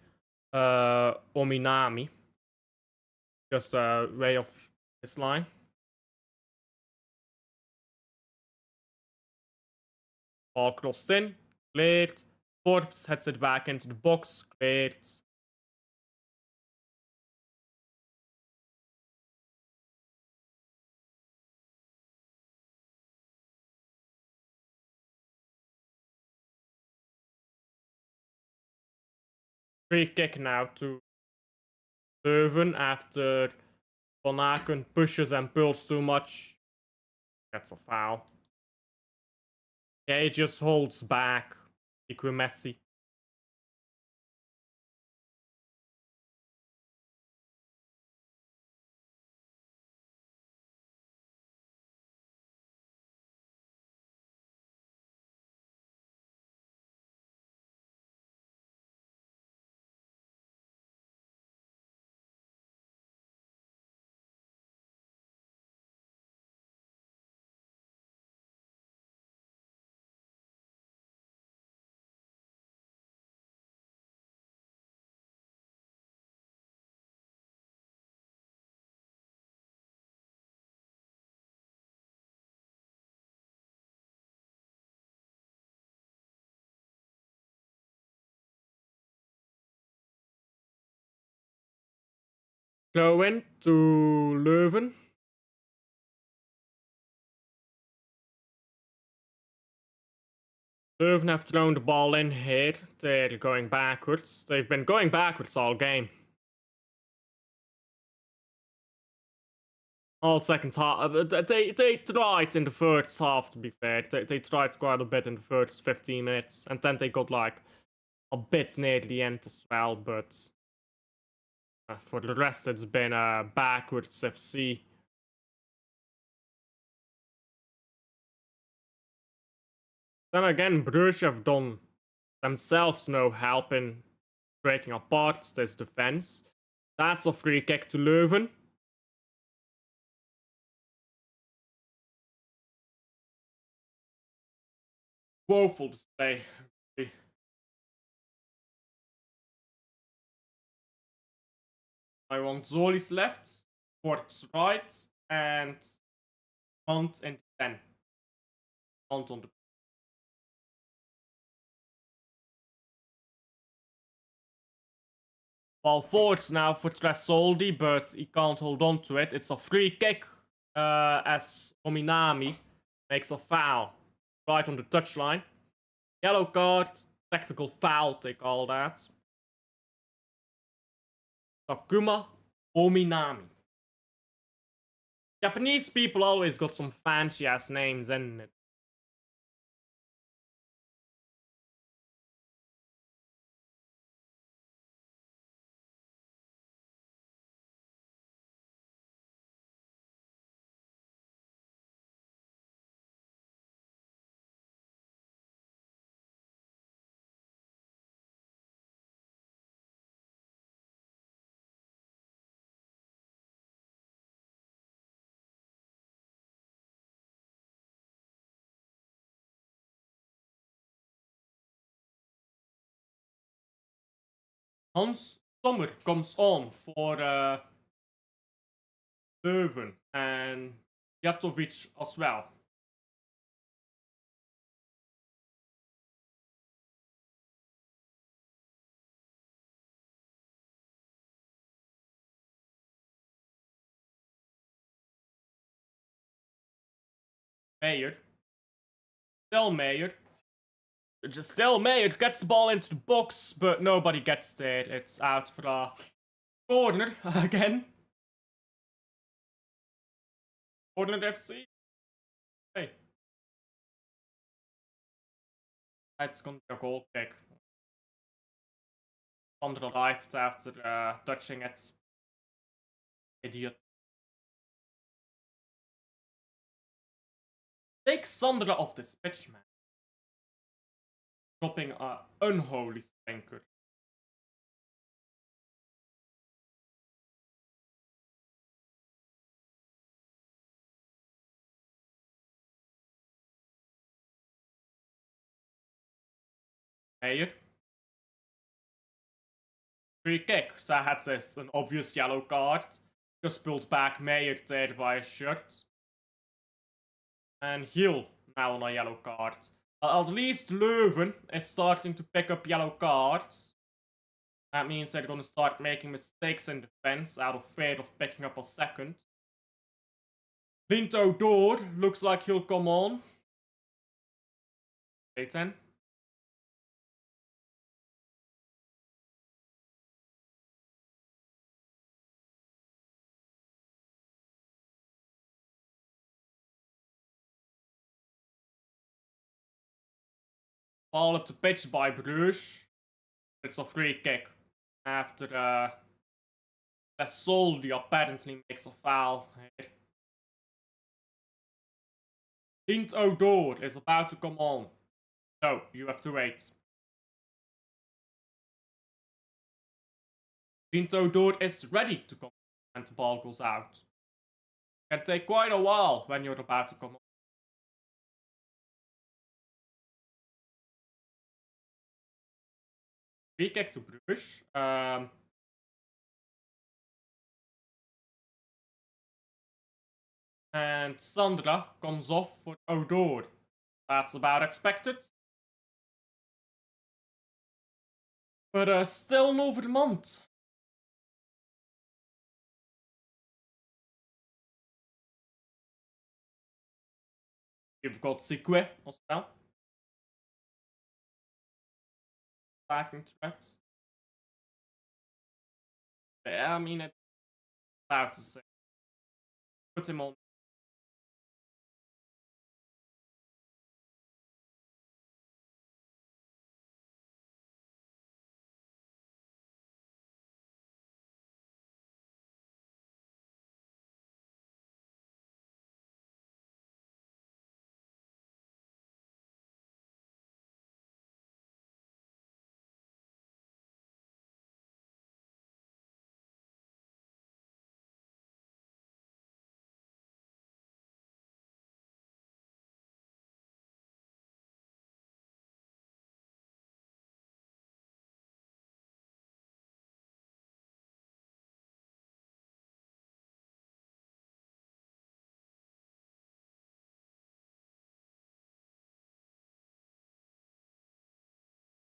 Ominami. Just way of this line. Ball crossed in, cleared. Forbes heads it back into the box, cleared. Free kick now to Leuven after Van Aken pushes and pulls too much. That's a foul. Yeah, he just holds back. Equal Messi. Going to Leuven. Leuven have thrown the ball in here. They're going backwards. They've been going backwards all game. All second half. They tried in the first half, to be fair. They tried quite a bit in the first 15 minutes. And then they got like a bit near the end as well. But for the rest, it's been backwards FC. Then again, Brugge have done themselves no help in breaking apart this defense. That's a free kick to Leuven. Woeful display. I want Zoli's left, Port's right, and Hunt in 10. Hunt on the ball forward now for Tresoldi, but he can't hold on to it. It's a free kick as Ominami makes a foul right on the touchline. Yellow card, tactical foul, they call that. Takuma Ominami. Japanese people always got some fancy ass names in it. Hans Sommer comes on for Leuven and Jatovic as well. Meyer. Still Meyer. Just still Meyer gets the ball into the box, but nobody gets there. It's out for a corner again. Corner FC. Hey. That's gonna be a goal kick. Sander arrived after touching it. Idiot. Take Sander off this pitch, man. Dropping a unholy stinker. Meyer. Free kick. That is an obvious yellow card. Just pulled back Meyer there by a shirt. And Hill now on a yellow card. At least Leuven is starting to pick up yellow cards. That means they're gonna start making mistakes in defense out of fear of picking up a second. Linto Door looks like he'll come on. A10. Ball up the pitch by Brugge. It's a free kick after Soldi apparently makes a foul here. Clint O'Dore is about to come on. No, you have to wait. Clint O'Dore is ready to come and the ball goes out. It can take quite a while when you're about to come on. Free kick to Brugge. And Sandra comes off for O'Dore. That's about expected. But still no Vermont. You've got Sikwe as well. Attacking threats. Yeah, I mean, it's about to say. Put him on.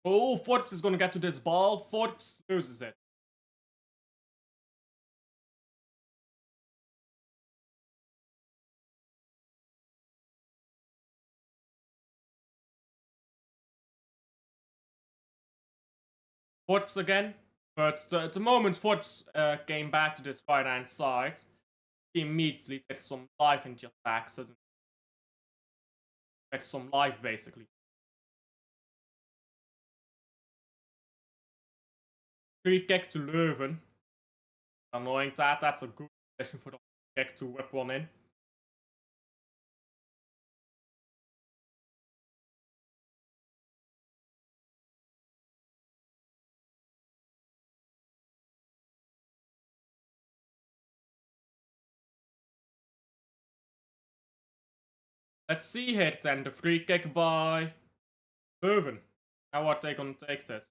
Oh, Forbes is gonna get to this ball. Forbes loses it. Forbes again. But at the moment Forbes came back to this right hand side, he immediately takes some life in the attack. So gets some life basically. Free kick to Leuven. Annoying that. That's a good position for the kick to whip one in. Let's see here then. The free kick by Leuven. How are they gonna take this?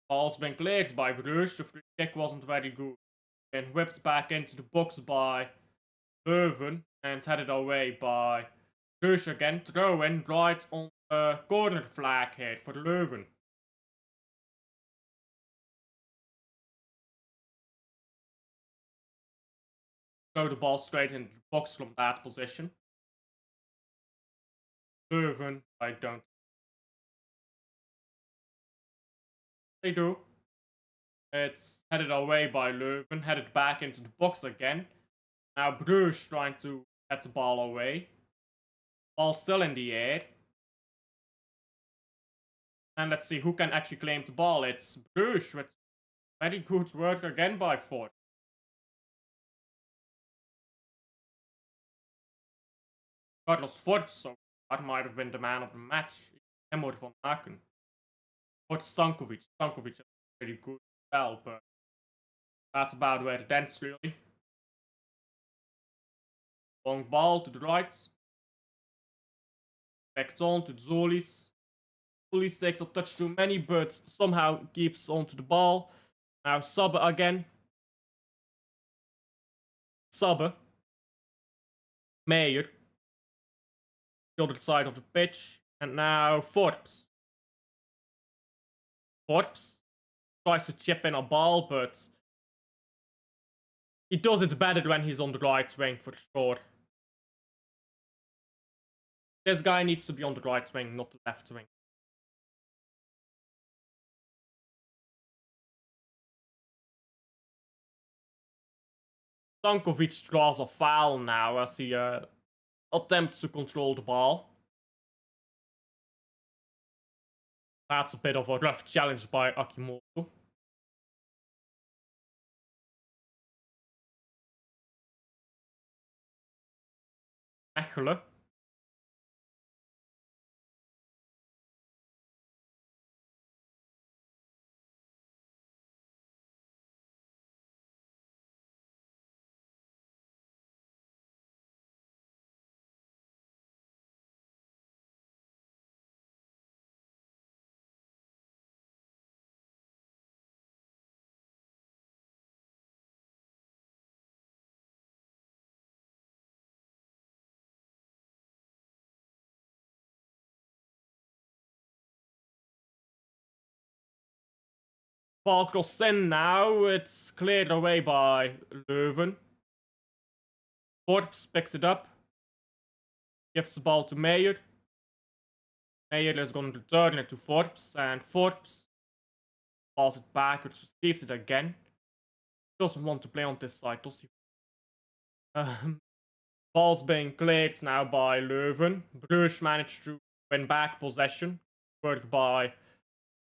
Ball's been cleared by Brugge. The free kick wasn't very good. And whipped back into the box by Leuven and headed away by Brugge again. Throw in right on the corner flag here for Leuven. Throw the ball straight into the box from that position. Leuven, I don't. They do. It's headed away by Leuven, headed back into the box again. Now Brugge trying to get the ball away. Ball still in the air. And let's see who can actually claim the ball. It's Brugge with very good work again by Ford. Carlos Ford, so that might have been the man of the match. Emmer van Aken. Or Stankovic. Stankovic is pretty good as well, but that's about where it ends really. Long ball to the right. Back on to Zolis. Zolis takes a touch too many, but somehow keeps onto the ball. Now Sabbe again. Sabbe. Meijer. The other side of the pitch. And now Forbes. Forbes tries to chip in a ball, but He does it better when he's on the right wing, for sure. This guy needs to be on the right wing, not the left wing. Stankovic draws a foul now as he attempts to control the ball. That's a bit of a rough challenge by Akimoto. Mechelen. Ball crossed in now. It's cleared away by Leuven. Forbes picks it up. Gives the ball to Meyer. Meyer is going to return it to Forbes. And Forbes passes it backwards, receives it again. Doesn't want to play on this side, does he? Ball's being cleared now by Leuven. Brugge managed to win back possession. Worked by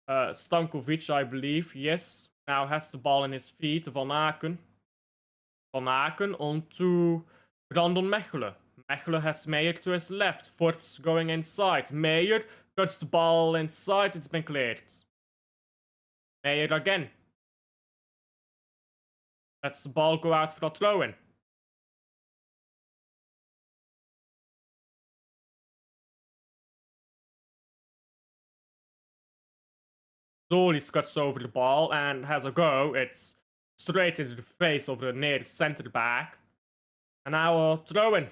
Stankovic, I believe. Yes. Now has the ball in his feet. Van Aken. Van Aken onto Brandon Mechelen. Mechelen has Meyer to his left. Forbes going inside. Meyer cuts the ball inside. It's been cleared. Meyer again. Lets the ball go out for a throw-in. Zolis cuts over the ball and has a go. It's straight into the face of the near center back. And now a throw-in.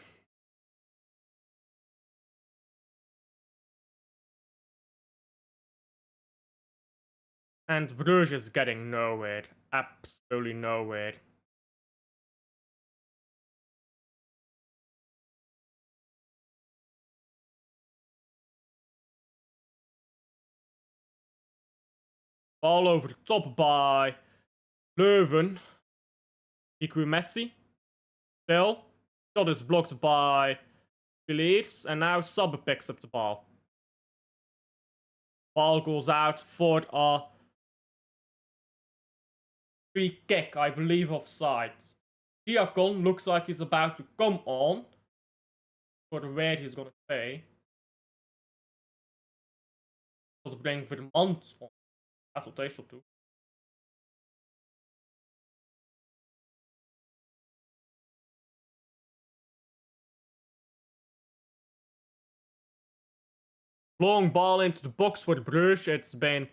And Brugge is getting nowhere. Absolutely nowhere. Ball over the top by Leuven. Iku Messi. Still. Shot is blocked by Villiers. And now Sabbe picks up the ball. Ball goes out for a free kick, I believe, offside. Diakon looks like he's about to come on. For the where he's gonna play. To bring Vermont on. That's what they should do. Long ball into the box for the Brugge. It's been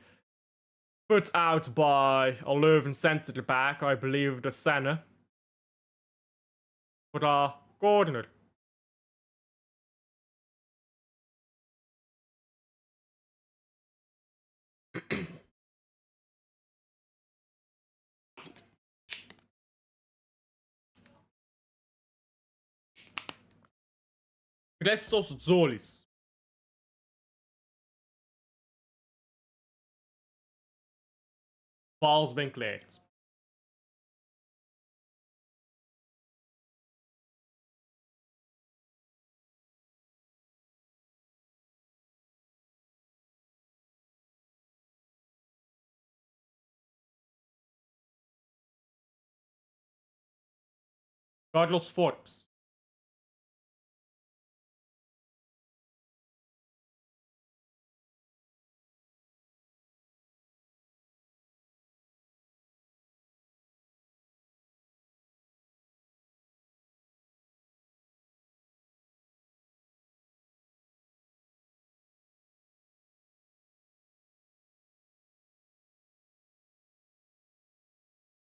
put out by a Leuven centre back, I believe, the Senne. For a corner. Christos Zolis. Ball's been cleared. Carlos Forbes.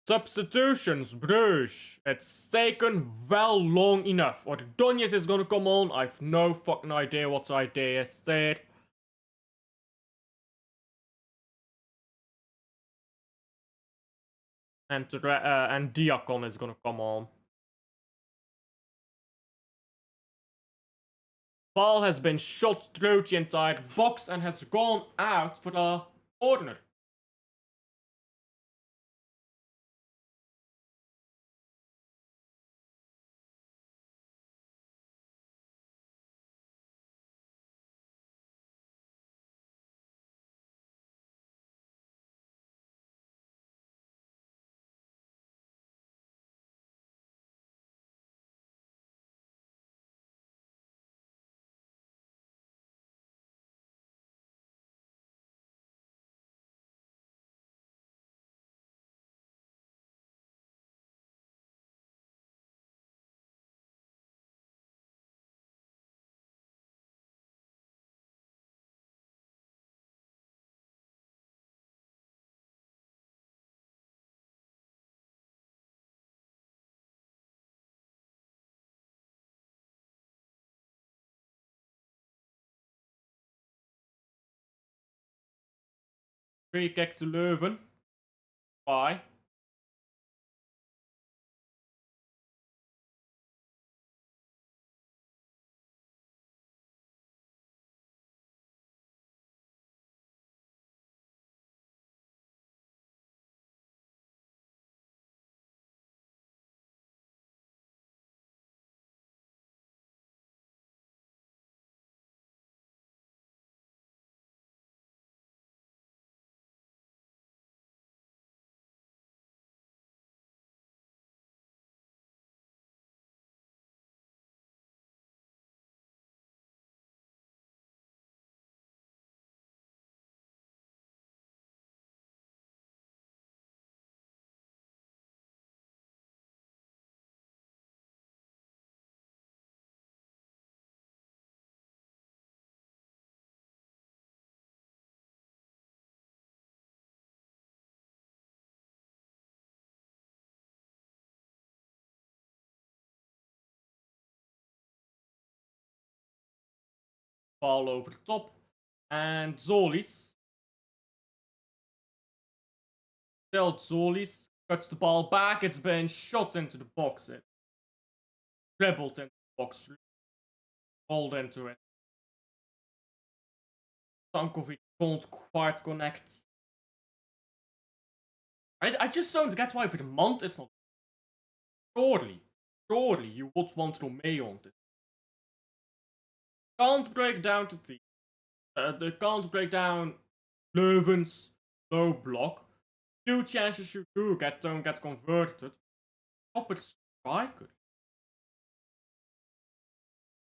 Substitutions, Brugge. It's taken well long enough. Or Donjes is gonna come on. I've no fucking idea what the idea is there. and Diakon is gonna come on. Ball has been shot through the entire box and has gone out for the corner. Free kick to Leuven. Bye. Ball over the top. And Zolis. Still Zolis. Cuts the ball back. It's been shot into the box. It dribbled into the box. Rolled into it. Stankovic can't quite connect. I just don't get why Vermont is not. Surely you would want Romeo on this. Can't break down the team. They can't break down Leuven's low block. Few chances you do don't get converted. Top it striker.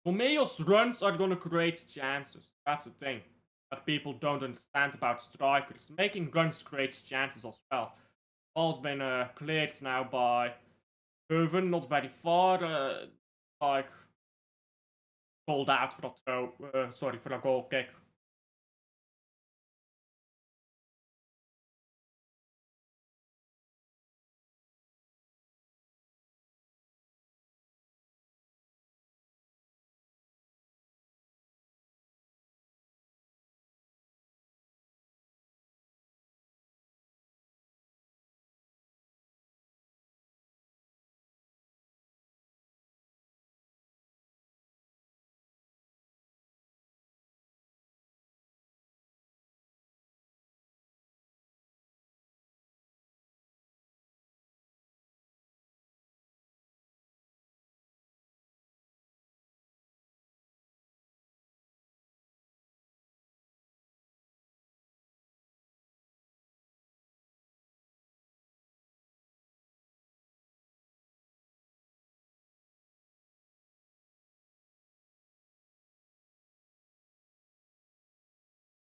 Romeo's runs are gonna create chances. That's the thing that people don't understand about strikers. Making runs creates chances as well. Ball's been cleared now by Leuven, not very far. Like called out for that throw. Sorry, for that goal kick.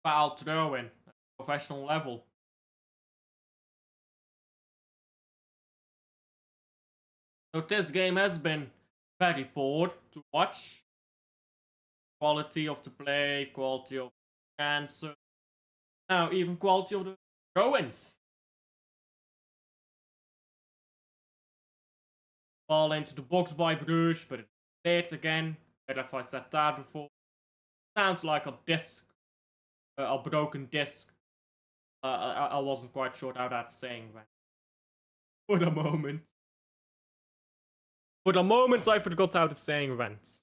Foul throw in at professional level. So this game has been very poor to watch. Quality of the play, quality of the answer. Now even quality of the throw-ins. Ball into the box by Brugge, but it's late again. Better if I said that before. Sounds like a disc, a broken disc. I wasn't quite sure how that's saying. For the moment. For the moment, I forgot how the saying went.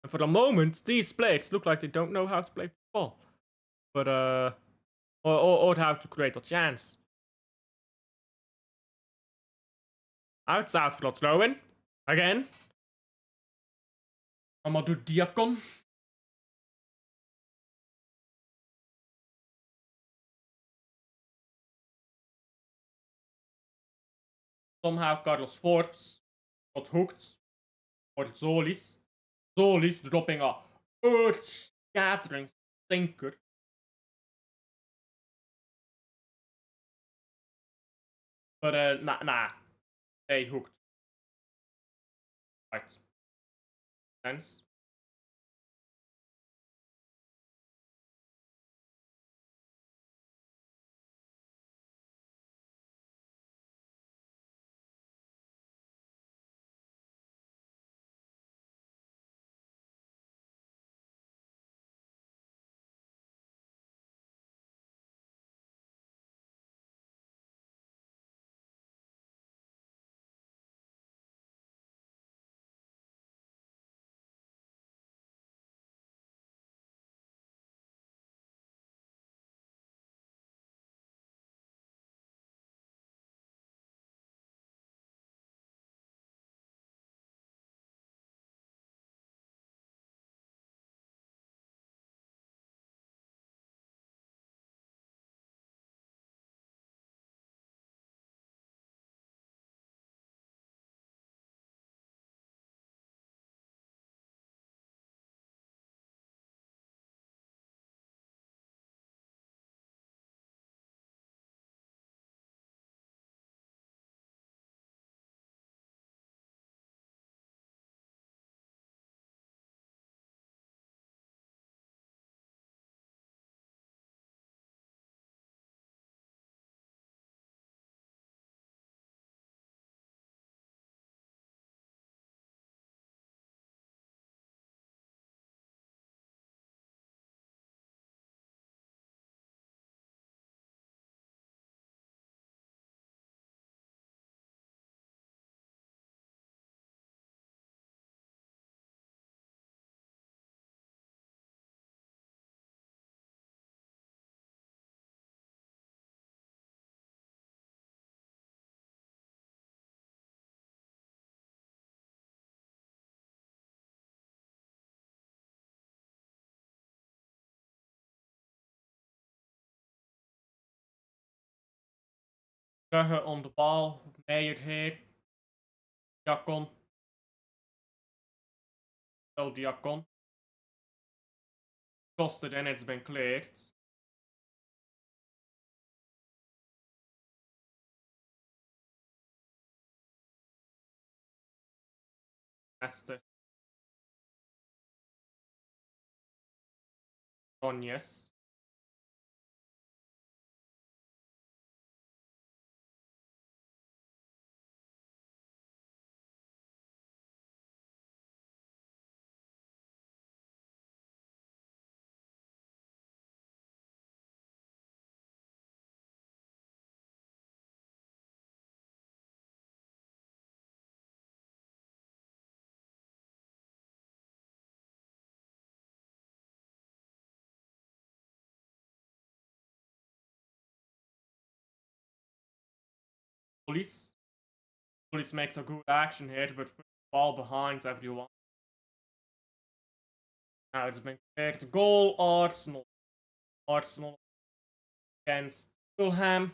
And for the moment, these players look like they don't know how to play football. But, or how to create a chance. It's out for Leuven. Again. Amadou Diakon. Somehow Carlos Forbes got hooked. Or Zolis. Zolis dropping a earth-scattering stinker. But, nah. They hooked. Right. Sense. Brugge on the ball. Meijer here. Diakon. Still Diakon. Crossed it and it's been cleared. Esther. Yes. Police. Police makes a good action here, but puts the ball behind everyone. Now it's been cleared. Goal, Arsenal. Arsenal against Fulham.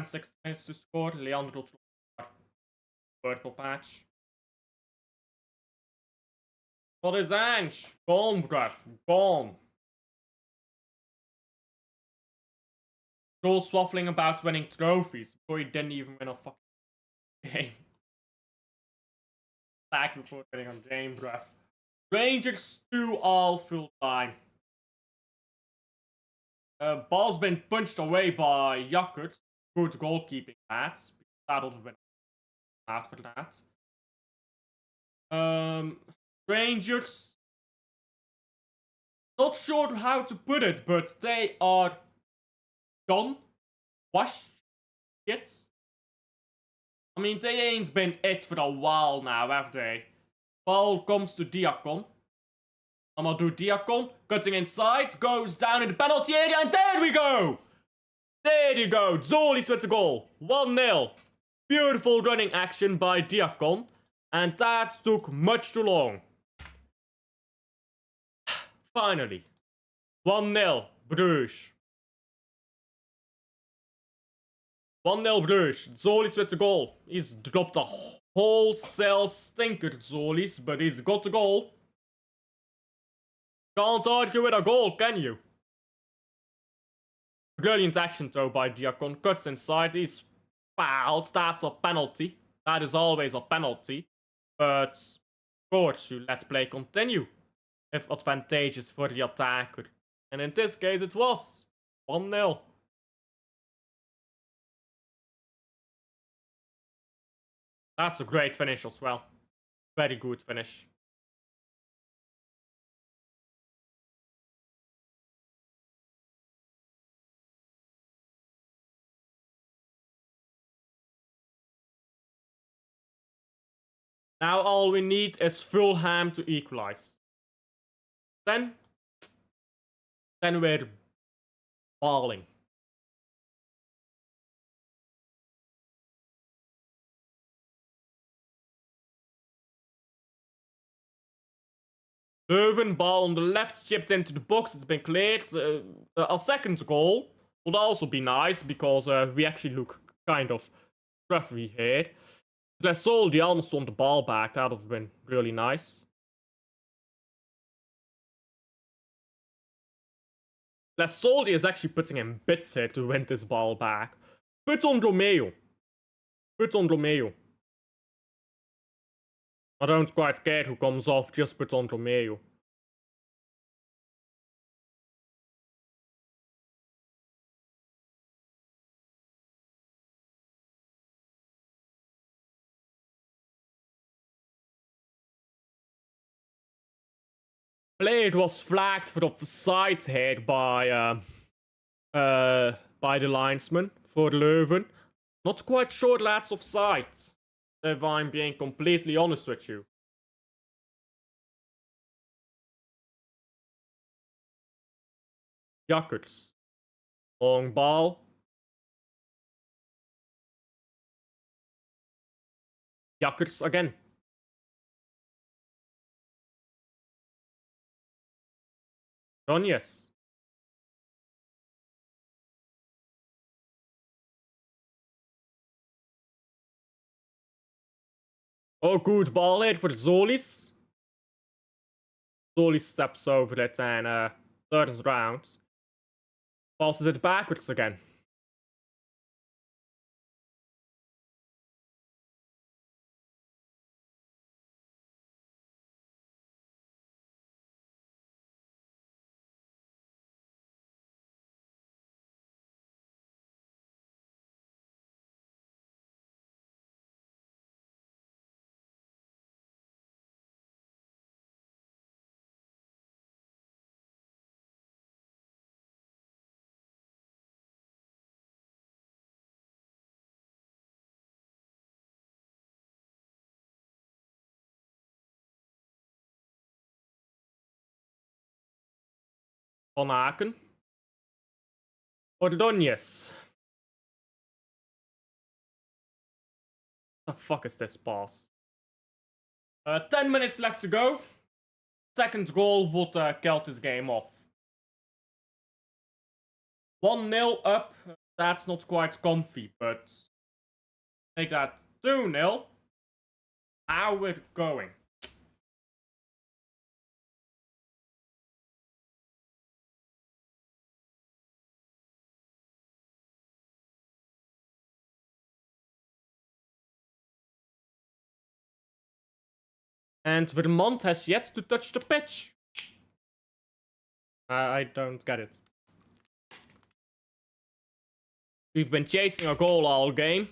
6 minutes to score. Leandro Trossard. Purple patch. What is Ange? Gone, bruv. Gone. All swaffling about winning trophies. Boy, he didn't even win a fucking game. Sacked before winning a game, bruv. Rangers 2 all full time. Ball's been punched away by Jakkert. Good goalkeeping, Matt. That would have been out for that. Rangers. Not sure how to put it, but they are gone. Washed. shit. I mean, they ain't been it for a while now, have they? Ball comes to Diakon. Amadou Diakon, cutting inside, goes down in the penalty area, and there we go! There you go, Zolis with the goal. 1-0. Beautiful running action by Diakon, and that took much too long. Finally. 1-0, Brugge. 1-0 Brugge. Zolis with the goal. He's dropped a wholesale stinker, Zolis, but he's got the goal. Can't argue with a goal, can you? Brilliant action though by Diakon. Cuts inside. He's fouled. That's a penalty. That is always a penalty. But of course you let play continue if advantageous for the attacker. And in this case it was 1-0. That's a great finish as well. Very good finish. Now all we need is Fulham to equalize. Then we're balling. Leuven, ball on the left, chipped into the box, it's been cleared. Our second goal would also be nice, because we actually look kind of scruffy here. Soldi almost won the ball back, that would have been really nice. Soldi is actually putting in bits here to win this ball back. Put on Romeo. Put on Romeo. I don't quite care who comes off, just put on Romeo. Blade was flagged for offside here by the linesman for Leuven. Not quite sure that's offside, if I'm being completely honest with you. Jakkers. Long ball. Jakkers again. Yes. Oh, good ball here for Zolis. Zolis steps over it and turns around. Passes it backwards again. Van Aken. Ordonez. The fuck is this pass? 10 minutes left to go. Second goal would kill this game off. 1-0 up. That's not quite comfy, but make that 2-0. Now we're going. And Vermont has yet to touch the pitch. I don't get it. We've been chasing a goal all game.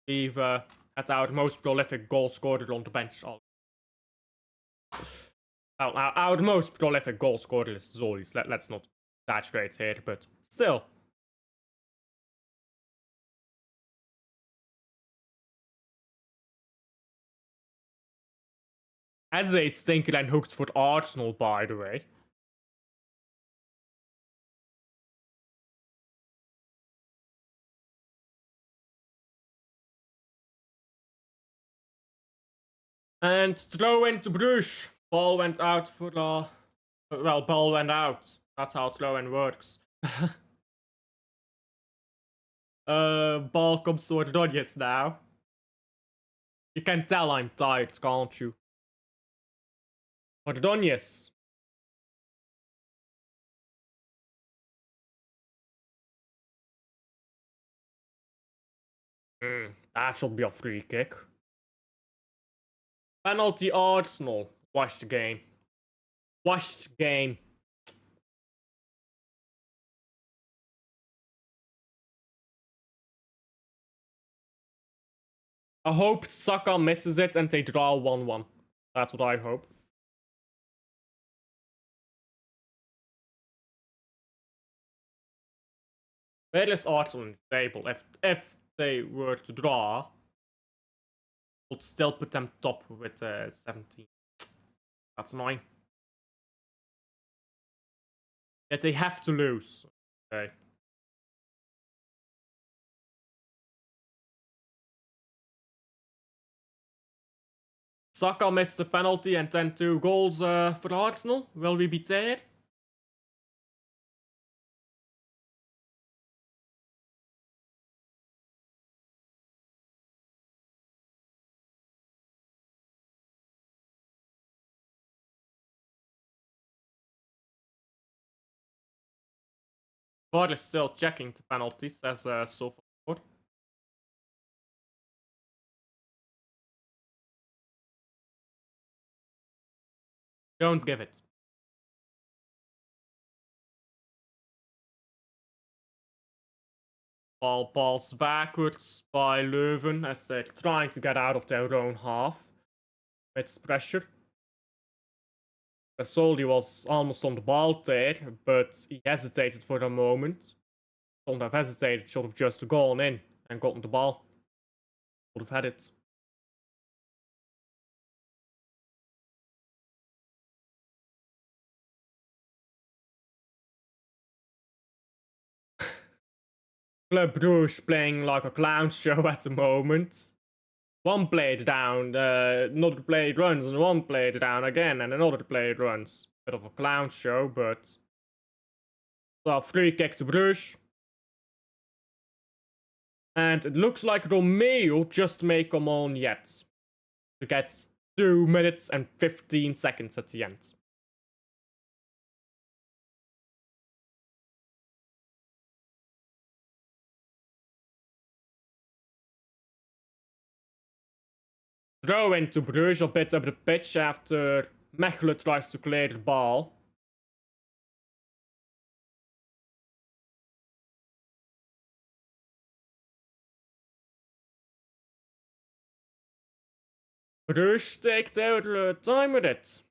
We've had our most prolific goal scorer on the bench. Our most prolific goal scorer is Zolis. Let's not exaggerate here, but still. As a stinker and hooked for Arsenal, by the way. And throw into Brugge. Ball went out for well, ball went out. That's how throw-in works. Ball comes toward Rodgers now. You can tell I'm tired, can't you? Ordonez. That should be a free kick. Penalty Arsenal. Watch the game. Watch the game. I hope Saka misses it and they draw 1-1. That's what I hope. Where is Arsenal in the table? If they were to draw, would still put them top with 17. That's annoying. Yet they have to lose. Okay. Saka missed the penalty and then 2 goals for Arsenal. Will we be there? God is still checking the penalties as so far. Don't give it. Ball balls backwards by Leuven as they're trying to get out of their own half. It's pressure. Soldi was almost on the ball there, but he hesitated for a moment. Shouldn't have hesitated, should have just gone in and gotten the ball. Would have had it. Club Brugge playing like a clown show at the moment. One player down, another player runs, and one player down again, and another player runs. Bit of a clown show, but... So, free kick to Brugge. And it looks like Romeo just may come on yet. To get 2 minutes and 15 seconds at the end. Throw into Brugge a bit up the pitch after Mechelen tries to clear the ball. Brugge take their time with it.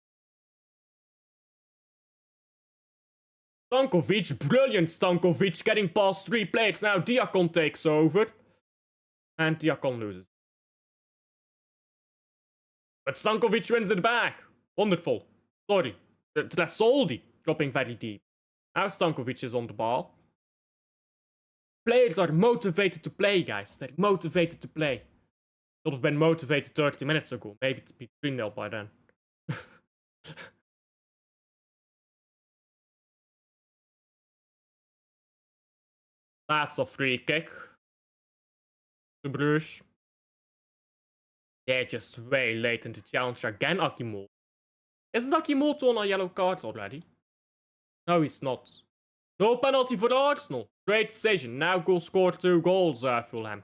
Stankovic, brilliant Stankovic, getting past 3 players. Now Diakon takes over. And Diakon loses. But Stankovic wins it back. Wonderful. Sorry. Trasoldi dropping very deep. Now Stankovic is on the ball. Players are motivated to play, guys. They're motivated to play. Should have been motivated 30 minutes ago. Maybe it's be 3-0 by then. That's a free kick. To Brugge. Yeah, just way late in the challenge again, Akimoto. Isn't Akimoto on a yellow card already? No, he's not. No penalty for Arsenal. Great decision. Now go score 2 goals, Fulham.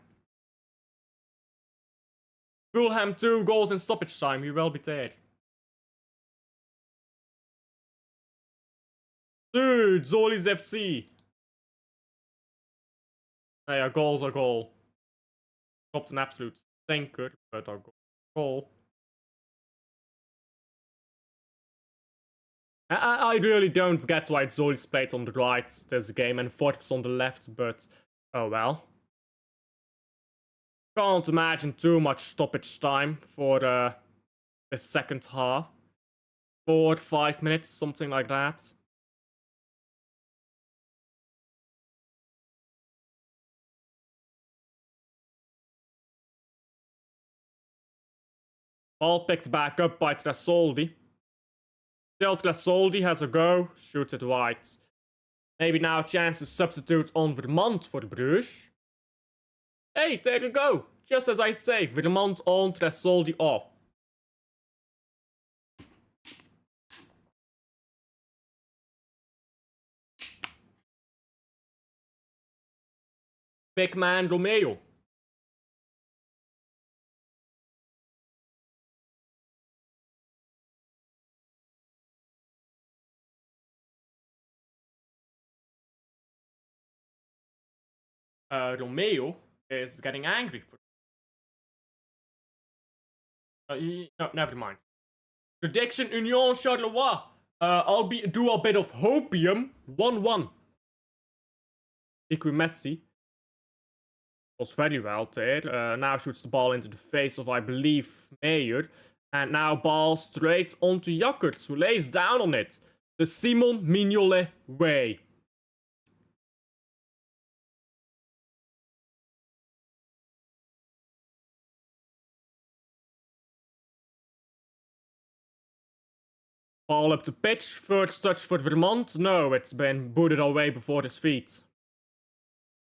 Fulham 2 goals in stoppage time. You will be there. Dude, Zoli's FC. Hey, a goal's a goal. Dropped an absolute stinker, but a goal. I really don't get why Zoli's played on the right this game and Forbes on the left, but oh well. Can't imagine too much stoppage time for the second half. 4 or 5 minutes, something like that. Ball picked back up by Trasoldi. Still Trasoldi has a go, shoots it wide. Maybe now a chance to substitute on Vermont for Brugge. Hey, there you go. Just as I say, Vermont on, Trasoldi off. Big man Romeo. Romeo is getting angry. No, never mind. Prediction Union Charleroi. I'll do a bit of hopium. 1-1. Iqui Messi. Was very well there. Now shoots the ball into the face of, I believe, Meyer. And now ball straight onto Jakkert, who lays down on it. The Simon Mignolet way. Ball up the pitch. First touch for Vermont. No, it's been booted away before his feet.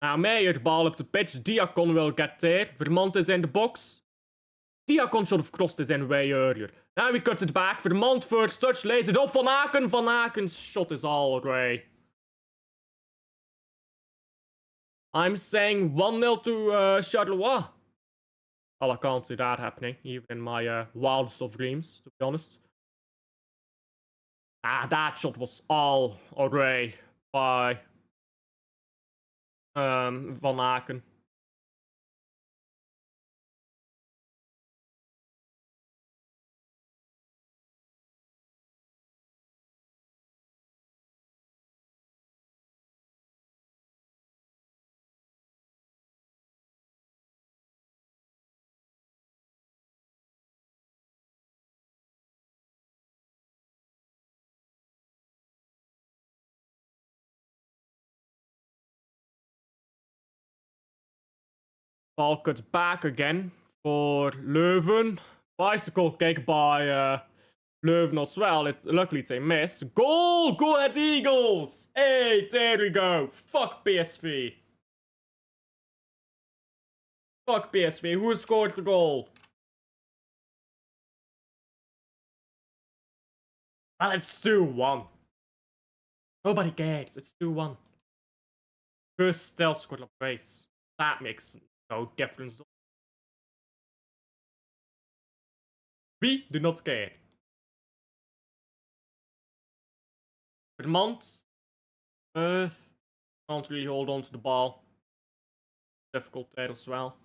Now Meyer, ball up the pitch. Diakon will get there. Vermont is in the box. Diakon should have crossed his in way earlier. Now he cuts it back. Vermont first touch. Lays it off Van Aken. Van Aken's shot is all away. I'm saying 1-0 to Charleroi. Well, I can't see that happening, even in my wildest of dreams, to be honest. That shot was all away by Van Aken. Ball cuts back again for Leuven. Bicycle kick by Leuven as well. Luckily they miss. Goal! Go ahead Eagles! Hey, there we go. Fuck PSV. Fuck PSV. Who scored the goal? Well, it's 2-1. Nobody cares. It's 2-1. Gus still scored a brace. That makes no difference. We do not care. Vermont. Can't really hold on to the ball. Difficult there as well.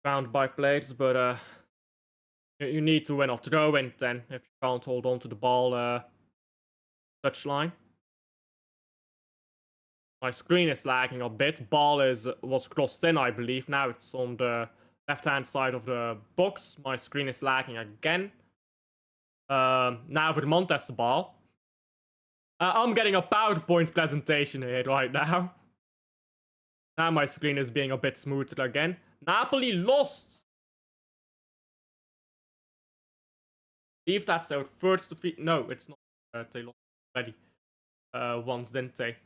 Found by players, but you need to win a throw-in then if you can't hold on to the ball touchline. My screen is lagging a bit. Ball was crossed in, I believe. Now it's on the left-hand side of the box. My screen is lagging again. Now Vermont has the ball. I'm getting a PowerPoint presentation here right now. Now my screen is being a bit smoother again. Napoli lost. I believe that's our first defeat. No, it's not. They lost already. Once, didn't they?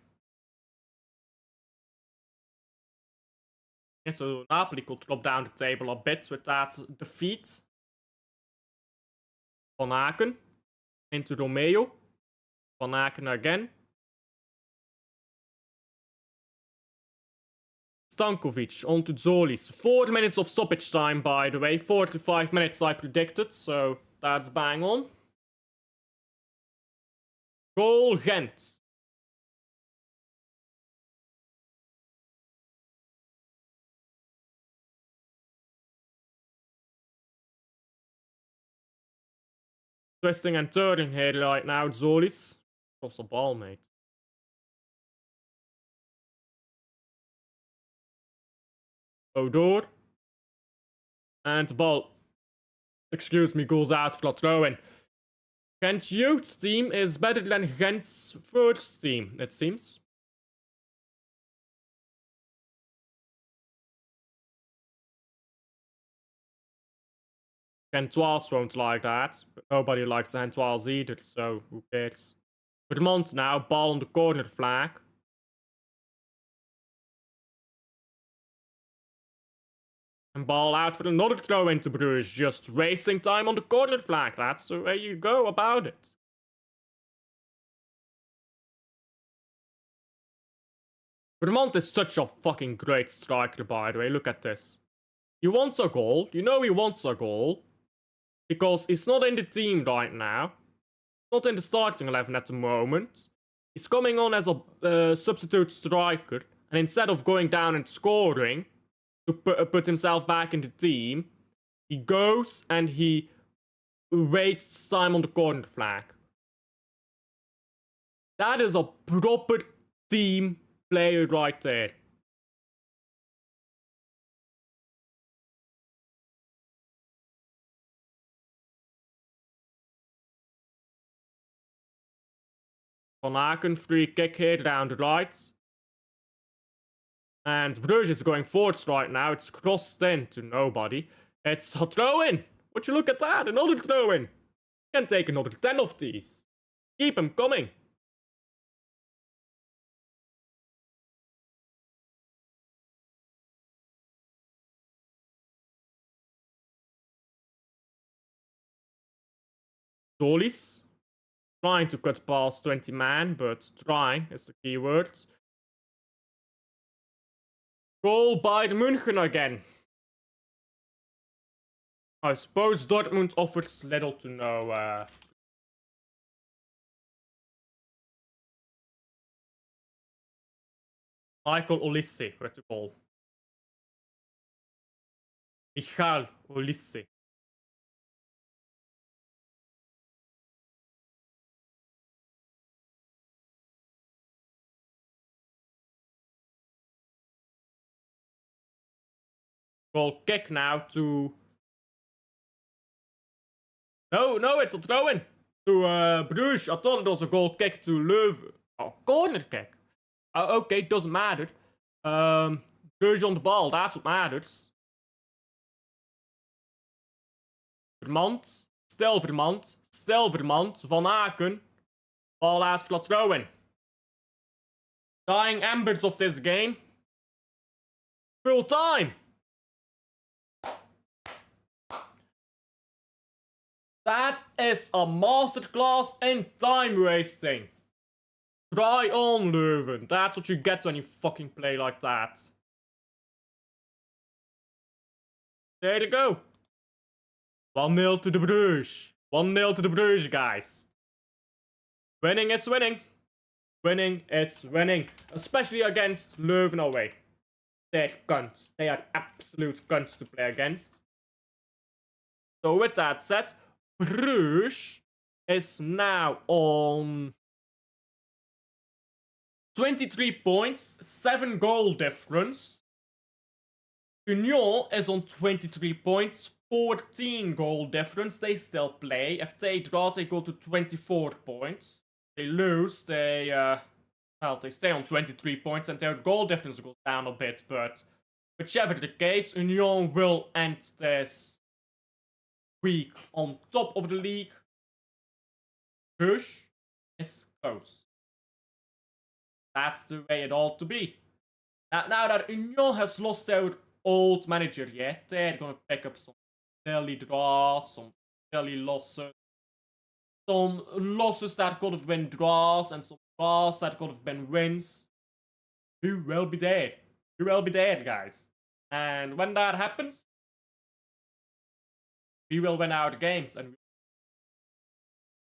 Yeah, so Napoli could drop down the table a bit with that defeat. Van Aken into Romeo. Van Aken again. Stankovic onto Zolis. 4 minutes of stoppage time, by the way. 4 to 5 minutes I predicted, so that's bang on. Goal Gent. Twisting and turning here right now, Zolis. Cross the ball, mate. Go door. And the ball. excuse me, goes out for a throw-in. Ghent's youth team is better than Ghent's first team, it seems. Gentois won't like that, but nobody likes Gentois either, so who cares? Vermont now, ball on the corner flag. And ball out for another throw into Bruges, just wasting time on the corner flag. That's the way you go about it. Vermont is such a fucking great striker, by the way. Look at this. He wants a goal. You know he wants a goal. Because he's not in the team right now. Not in the starting 11 at the moment. He's coming on as a substitute striker. And instead of going down and scoring to put himself back in the team, he goes and he wastes time on the corner flag. That is a proper team player right there. Van Aken, free kick here down the right. And Brugge is going forwards right now. It's crossed in to nobody. It's a throw-in. Would you look at that? Another throw-in. Can take another 10 of these. Keep them coming. Solis. Trying to cut past 20 man, but trying is the key word. Goal by the München again. I suppose Dortmund offers little to no Michael Olise with the goal. Michael Olise. Goal kick now to... No, it's a throw-in to Bruges. I thought it was a goal kick to Leuven. Oh, corner kick. Okay, doesn't matter. Bruges on the ball, that's what matters. Vermont. Still Vermont. Still Vermont. Van Aken. Ball out for a throw-in. Dying embers of this game. Full time. That is a masterclass in time wasting. Try on, Leuven. That's what you get when you fucking play like that. There you go. 1-0 to the Bruges. 1-0 to the Bruges, guys. Winning is winning. Winning is winning. Especially against Leuven away. They're cunts. They are absolute cunts to play against. So with that said, Bruges is now on 23 points, 7 goal difference. Union is on 23 points, 14 goal difference. They still play. If they draw, they go to 24 points. They lose, they stay on 23 points and their goal difference goes down a bit, but whichever the case, Union will end this week on top of the league. Bruges is close. That's the way it ought to be. Now that Union has lost their old manager yet, they're gonna pick up some silly draws, some silly losses. Some losses that could have been draws and some draws that could have been wins. You will be there. You will be there, guys. And when that happens, we will win our games. And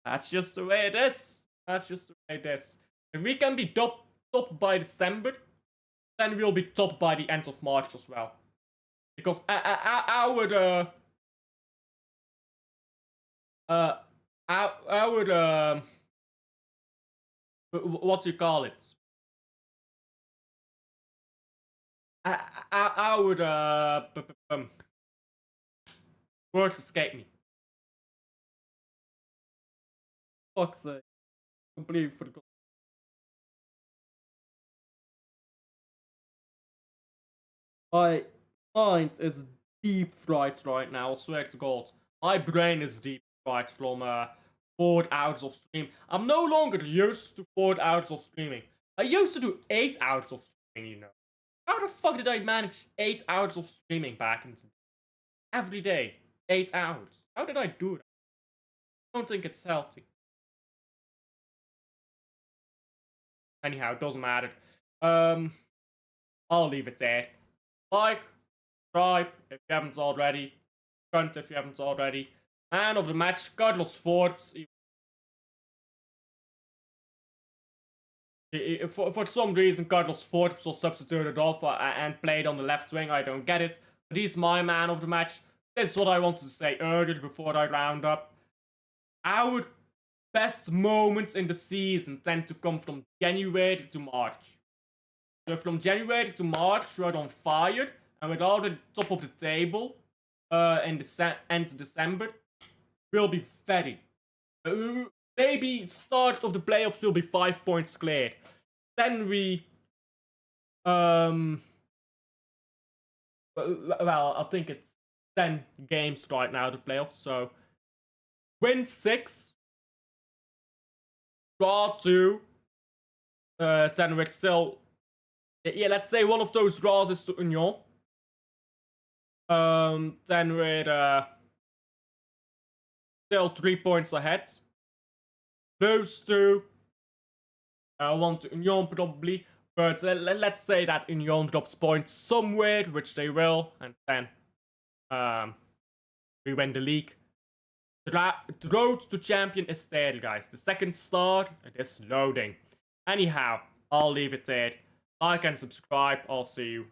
that's just the way it is. That's just the way it is. If we can be top by December, then we'll be top by the end of March as well. Because our what do you call it? Our words escape me. Fuck's sake. Completely forgot. My mind is deep fried right now, I swear to God. My brain is deep fried from 4 hours of stream. I'm no longer used to 4 hours of streaming. I used to do 8 hours of streaming, you know. How the fuck did I manage 8 hours of streaming back in every day? 8 hours. How did I do that? I don't think it's healthy. Anyhow, it doesn't matter. I'll leave it there. Like, subscribe if you haven't already. Cunt if you haven't already. Man of the match, Carlos Forbes. For some reason, Carlos Forbes was substituted off and played on the left wing. I don't get it. But he's my man of the match. This is what I wanted to say earlier before I round up. Our best moments in the season tend to come from January to March. So from January to March, we're on fire, and we're all at the top of the table in end December. Will be very. Maybe start of the playoffs will be 5 points clear. Then we. Well, I think it's 10 games right now, the playoffs, so. Win 6. Draw 2. Then we're still. Yeah, let's say one of those draws is to Union. Then we're still 3 points ahead. Those 2. 1 to Union probably. But let's say that Union drops points somewhere, which they will, and then we win the league. The road to champion is there, guys. The second star, it is loading. Anyhow, I'll leave it there. Like and subscribe. I'll see you